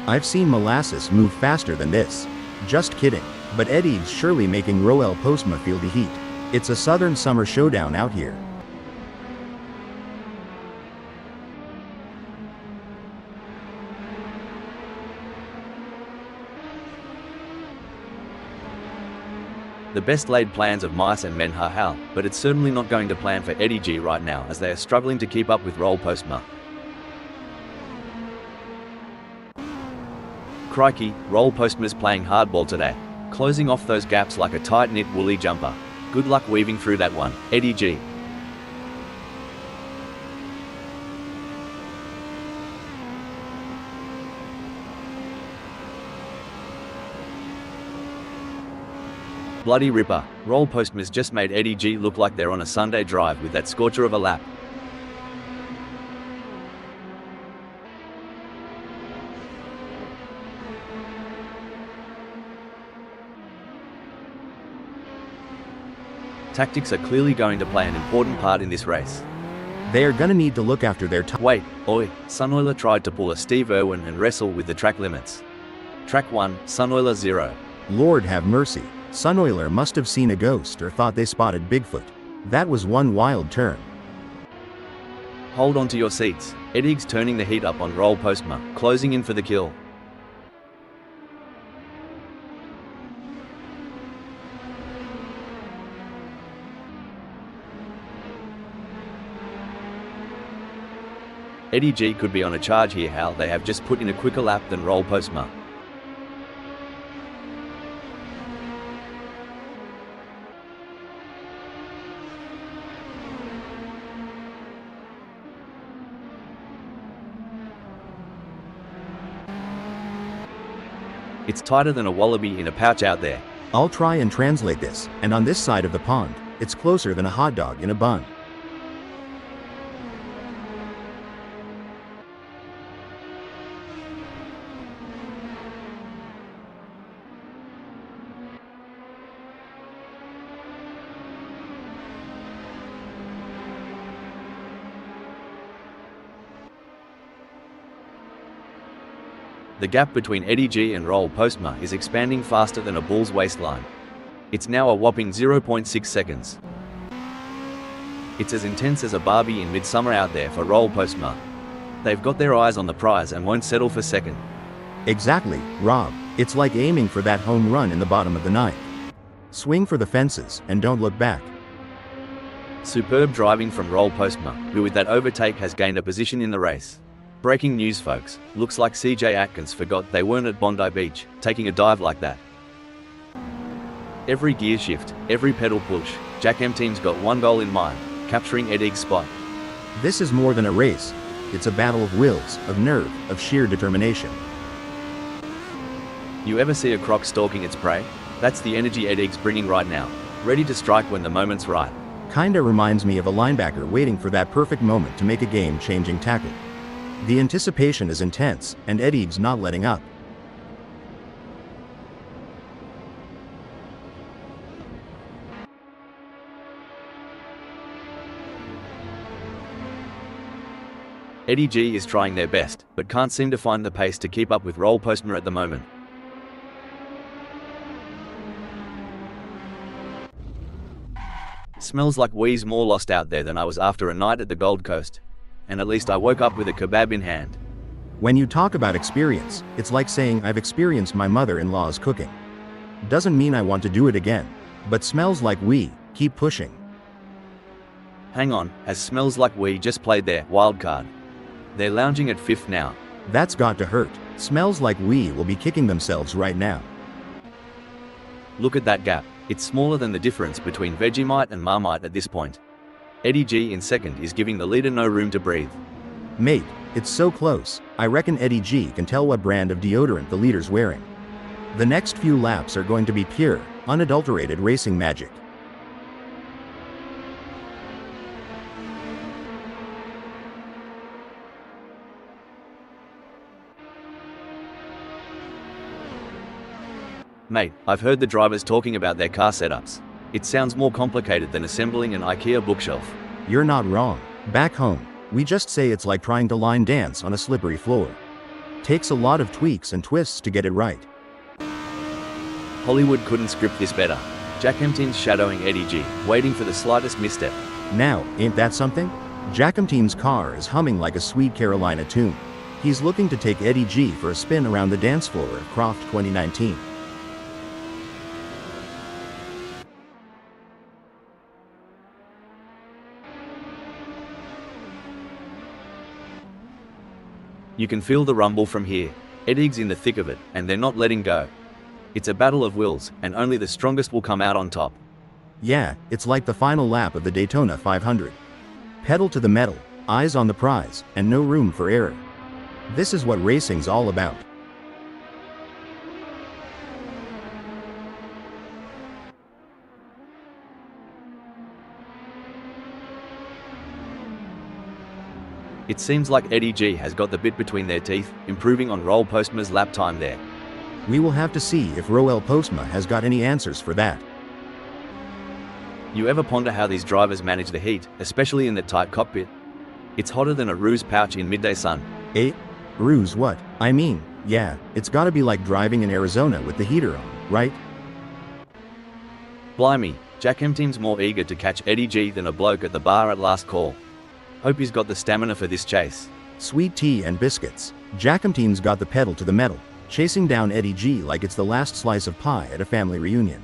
I've seen molasses move faster than this. Just kidding. But Eddie's surely making Roel Postma feel the heat. It's a southern summer showdown out here.
The best laid plans of mice and men are hal, but it's certainly not going to plan for Eddie G right now as they are struggling to keep up with Roll Postma. Crikey, Roll Postma's playing hardball today, closing off those gaps like a tight-knit woolly jumper. Good luck weaving through that one, Eddie G. Bloody ripper, Roll Postma's just made Eddie G look like they're on a Sunday drive with that scorcher of a lap. Tactics are clearly going to play an important part in this race.
They are gonna need to look after their
Wait, oi, Sunoiler tried to pull a Steve Irwin and wrestle with the track limits. Track 1, Sunoiler 0.
Lord have mercy. Sunoiler must have seen a ghost or thought they spotted Bigfoot. That was one wild turn.
Hold on to your seats. Eddie's turning the heat up on Roll Postma, closing in for the kill. Eddie G could be on a charge here, Hal. They have just put in a quicker lap than Roll Postma. It's tighter than a wallaby in a pouch out there.
I'll try and translate this, and on this side of the pond, it's closer than a hot dog in a bun.
The gap between Eddie G and Roll Postma is expanding faster than a bull's waistline. It's now a whopping 0.6 seconds. It's as intense as a Barbie in midsummer out there for Roll Postma. They've got their eyes on the prize and won't settle for second.
Exactly, Rob. It's like aiming for that home run in the bottom of the ninth. Swing for the fences and don't look back.
Superb driving from Roll Postma, who with that overtake has gained a position in the race. Breaking news, folks. Looks like CJ Atkins forgot they weren't at Bondi Beach, taking a dive like that. Every gear shift, every pedal push, Jack M team's got one goal in mind, capturing Eddie's spot.
This is more than a race. It's a battle of wills, of nerve, of sheer determination.
You ever see a croc stalking its prey? That's the energy Eddie's bringing right now, ready to strike when the moment's right.
Kinda reminds me of a linebacker waiting for that perfect moment to make a game-changing tackle. The anticipation is intense, and Eddie's not letting up.
Eddie G is trying their best, but can't seem to find the pace to keep up with Roll Postma at the moment. Smells like we's more lost out there than I was after a night at the Gold Coast. And at least I woke up with a kebab in hand.
When you talk about experience, it's like saying I've experienced my mother-in-law's cooking. Doesn't mean I want to do it again, but smells like we keep pushing.
Hang on, as Smells Like We just played their wild card. They're lounging at 5th now.
That's got to hurt. Smells like we will be kicking themselves right now.
Look at that gap. It's smaller than the difference between Vegemite and Marmite at this point. Eddie G in second is giving the leader no room to breathe.
Mate, it's so close. I reckon Eddie G can tell what brand of deodorant the leader's wearing. The next few laps are going to be pure, unadulterated racing magic.
Mate, I've heard the drivers talking about their car setups. It sounds more complicated than assembling an IKEA bookshelf.
You're not wrong. Back home, we just say it's like trying to line dance on a slippery floor. Takes a lot of tweaks and twists to get it right.
Hollywood couldn't script this better. Jack Emtine's shadowing Eddie G, waiting for the slightest misstep.
Now, ain't that something? Jack Emtine's car is humming like a sweet Carolina tune. He's looking to take Eddie G for a spin around the dance floor of Croft 2019.
You can feel the rumble from here. Eddie's in the thick of it, and they're not letting go. It's a battle of wills, and only the strongest will come out on top.
Yeah, it's like the final lap of the Daytona 500. Pedal to the metal, eyes on the prize, and no room for error. This is what racing's all about.
It seems like Eddie G has got the bit between their teeth, improving on Roel Postma's lap time there.
We will have to see if Roel Postma has got any answers for that.
You ever ponder how these drivers manage the heat, especially in the tight cockpit? It's hotter than a ruse pouch in midday sun.
Eh? Ruse what? I mean, yeah, it's gotta be like driving in Arizona with the heater on, right?
Blimey, Jack Emtine's more eager to catch Eddie G than a bloke at the bar at last call. Hope he's got the stamina for this chase.
Sweet tea and biscuits. Jack Emtine's got the pedal to the metal, chasing down Eddie G like it's the last slice of pie at a family reunion.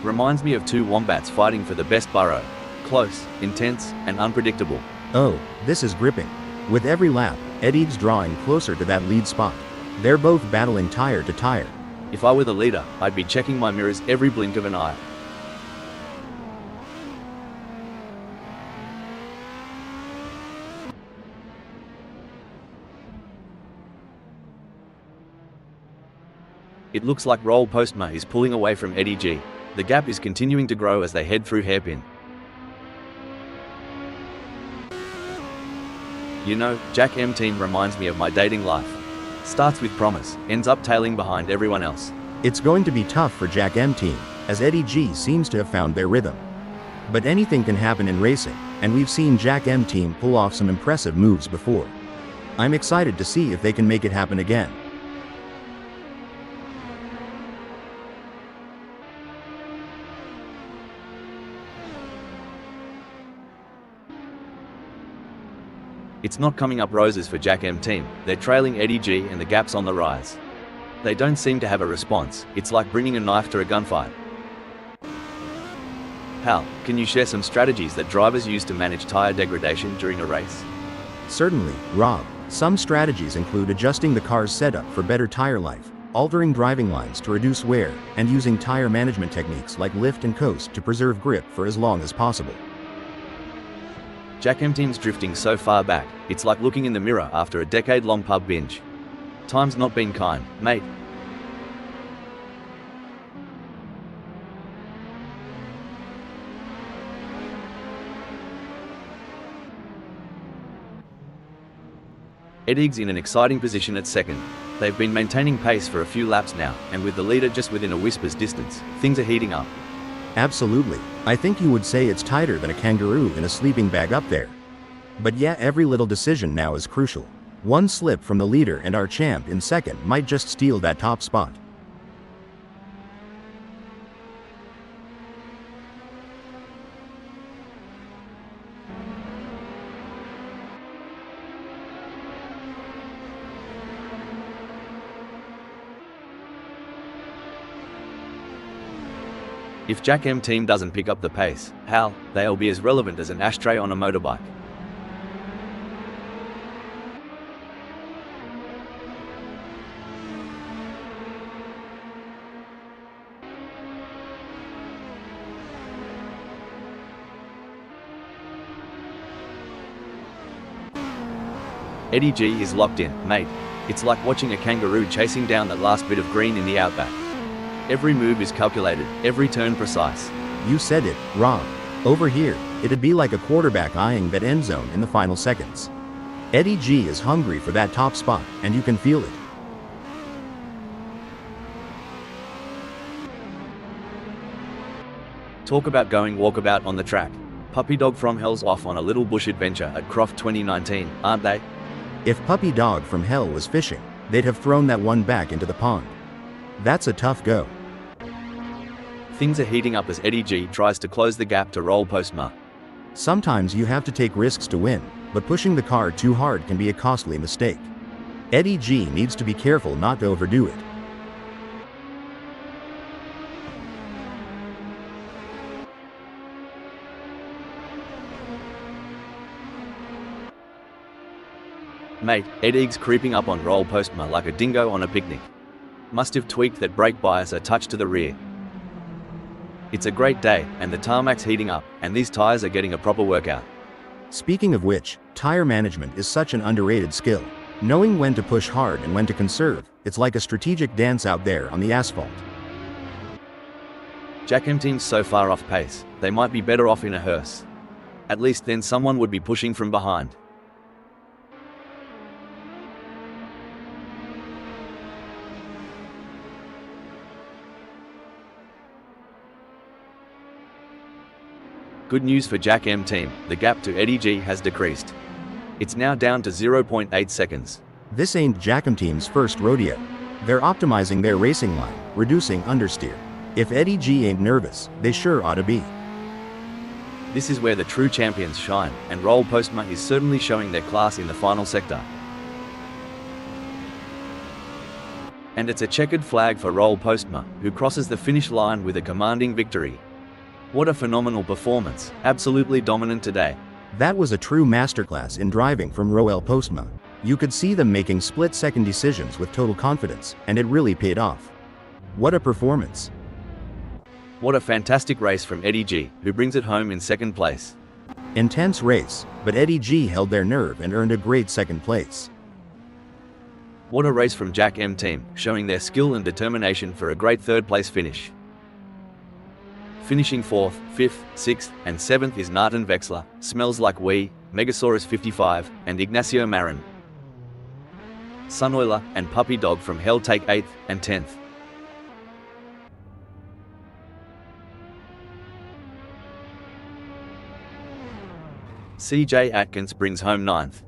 Reminds me of two wombats fighting for the best burrow. Close, intense, and unpredictable.
Oh, this is gripping. With every lap, Eddie's drawing closer to that lead spot. They're both battling tire to tire.
If I were the leader, I'd be checking my mirrors every blink of an eye. It looks like Roel Postma is pulling away from Eddie G. The gap is continuing to grow as they head through hairpin. You know, Jack Emtine reminds me of my dating life. Starts with promise, ends up tailing behind everyone else.
It's going to be tough for Jack Emtine, as Eddie G seems to have found their rhythm. But anything can happen in racing, and we've seen Jack Emtine pull off some impressive moves before. I'm excited to see if they can make it happen again.
It's not coming up roses for Jack Emtine. They're trailing Eddie G and the gap's on the rise. They don't seem to have a response. It's like bringing a knife to a gunfight. Hal, can you share some strategies that drivers use to manage tire degradation during a race?
Certainly, Rob. Some strategies include adjusting the car's setup for better tire life, altering driving lines to reduce wear, and using tire management techniques like lift and coast to preserve grip for as long as possible.
Jack Emtine's drifting so far back, it's like looking in the mirror after a decade-long pub binge. Time's not been kind, mate. Eddie's in an exciting position at second. They've been maintaining pace for a few laps now, and with the leader just within a whisper's distance, things are heating up.
Absolutely. I think you would say it's tighter than a kangaroo in a sleeping bag up there. But yeah, every little decision now is crucial. One slip from the leader and our champ in second might just steal that top spot.
If Jack Emtine doesn't pick up the pace, Hal, they'll be as relevant as an ashtray on a motorbike. Eddie G is locked in, mate. It's like watching a kangaroo chasing down that last bit of green in the outback. Every move is calculated, every turn precise.
You said it, Rob. Over here, it'd be like a quarterback eyeing that end zone in the final seconds. Eddie G is hungry for that top spot, and you can feel it.
Talk about going walkabout on the track. Puppy Dog from Hell's off on a little bush adventure at Croft 2019, aren't they?
If Puppy Dog from Hell was fishing, they'd have thrown that one back into the pond. That's a tough go.
Things are heating up as Eddie G tries to close the gap to Roll Postma.
Sometimes you have to take risks to win, but pushing the car too hard can be a costly mistake. Eddie G needs to be careful not to overdo it.
Mate, Eddie's creeping up on Roll Postma like a dingo on a picnic. Must have tweaked that brake bias a touch to the rear. It's a great day, and the tarmac's heating up, and these tires are getting a proper workout.
Speaking of which, tire management is such an underrated skill. Knowing when to push hard and when to conserve, it's like a strategic dance out there on the asphalt.
Jack M team's so far off pace, they might be better off in a hearse. At least then someone would be pushing from behind. Good news for Jack M team, the gap to Eddie G has decreased. It's now down to 0.8 seconds.
This ain't Jack M team's first rodeo. They're optimizing their racing line, reducing understeer. If Eddie G ain't nervous, they sure ought to be.
This is where the true champions shine, and Roll Postma is certainly showing their class in the final sector. And it's a checkered flag for Roll Postma, who crosses the finish line with a commanding victory. What a phenomenal performance, absolutely dominant today.
That was a true masterclass in driving from Roel Postma. You could see them making split-second decisions with total confidence, and it really paid off. What a performance.
What a fantastic race from Eddie G, who brings it home in second place.
Intense race, but Eddie G held their nerve and earned a great second place.
What a race from Jack M team, showing their skill and determination for a great third place finish. Finishing 4th, 5th, 6th, and 7th is Nathan Vexler, Smells Like We, Megasaurus 55, and Ignacio Marin. Sunoiler and Puppy Dog from Hell take 8th and 10th. CJ Atkins brings home 9th.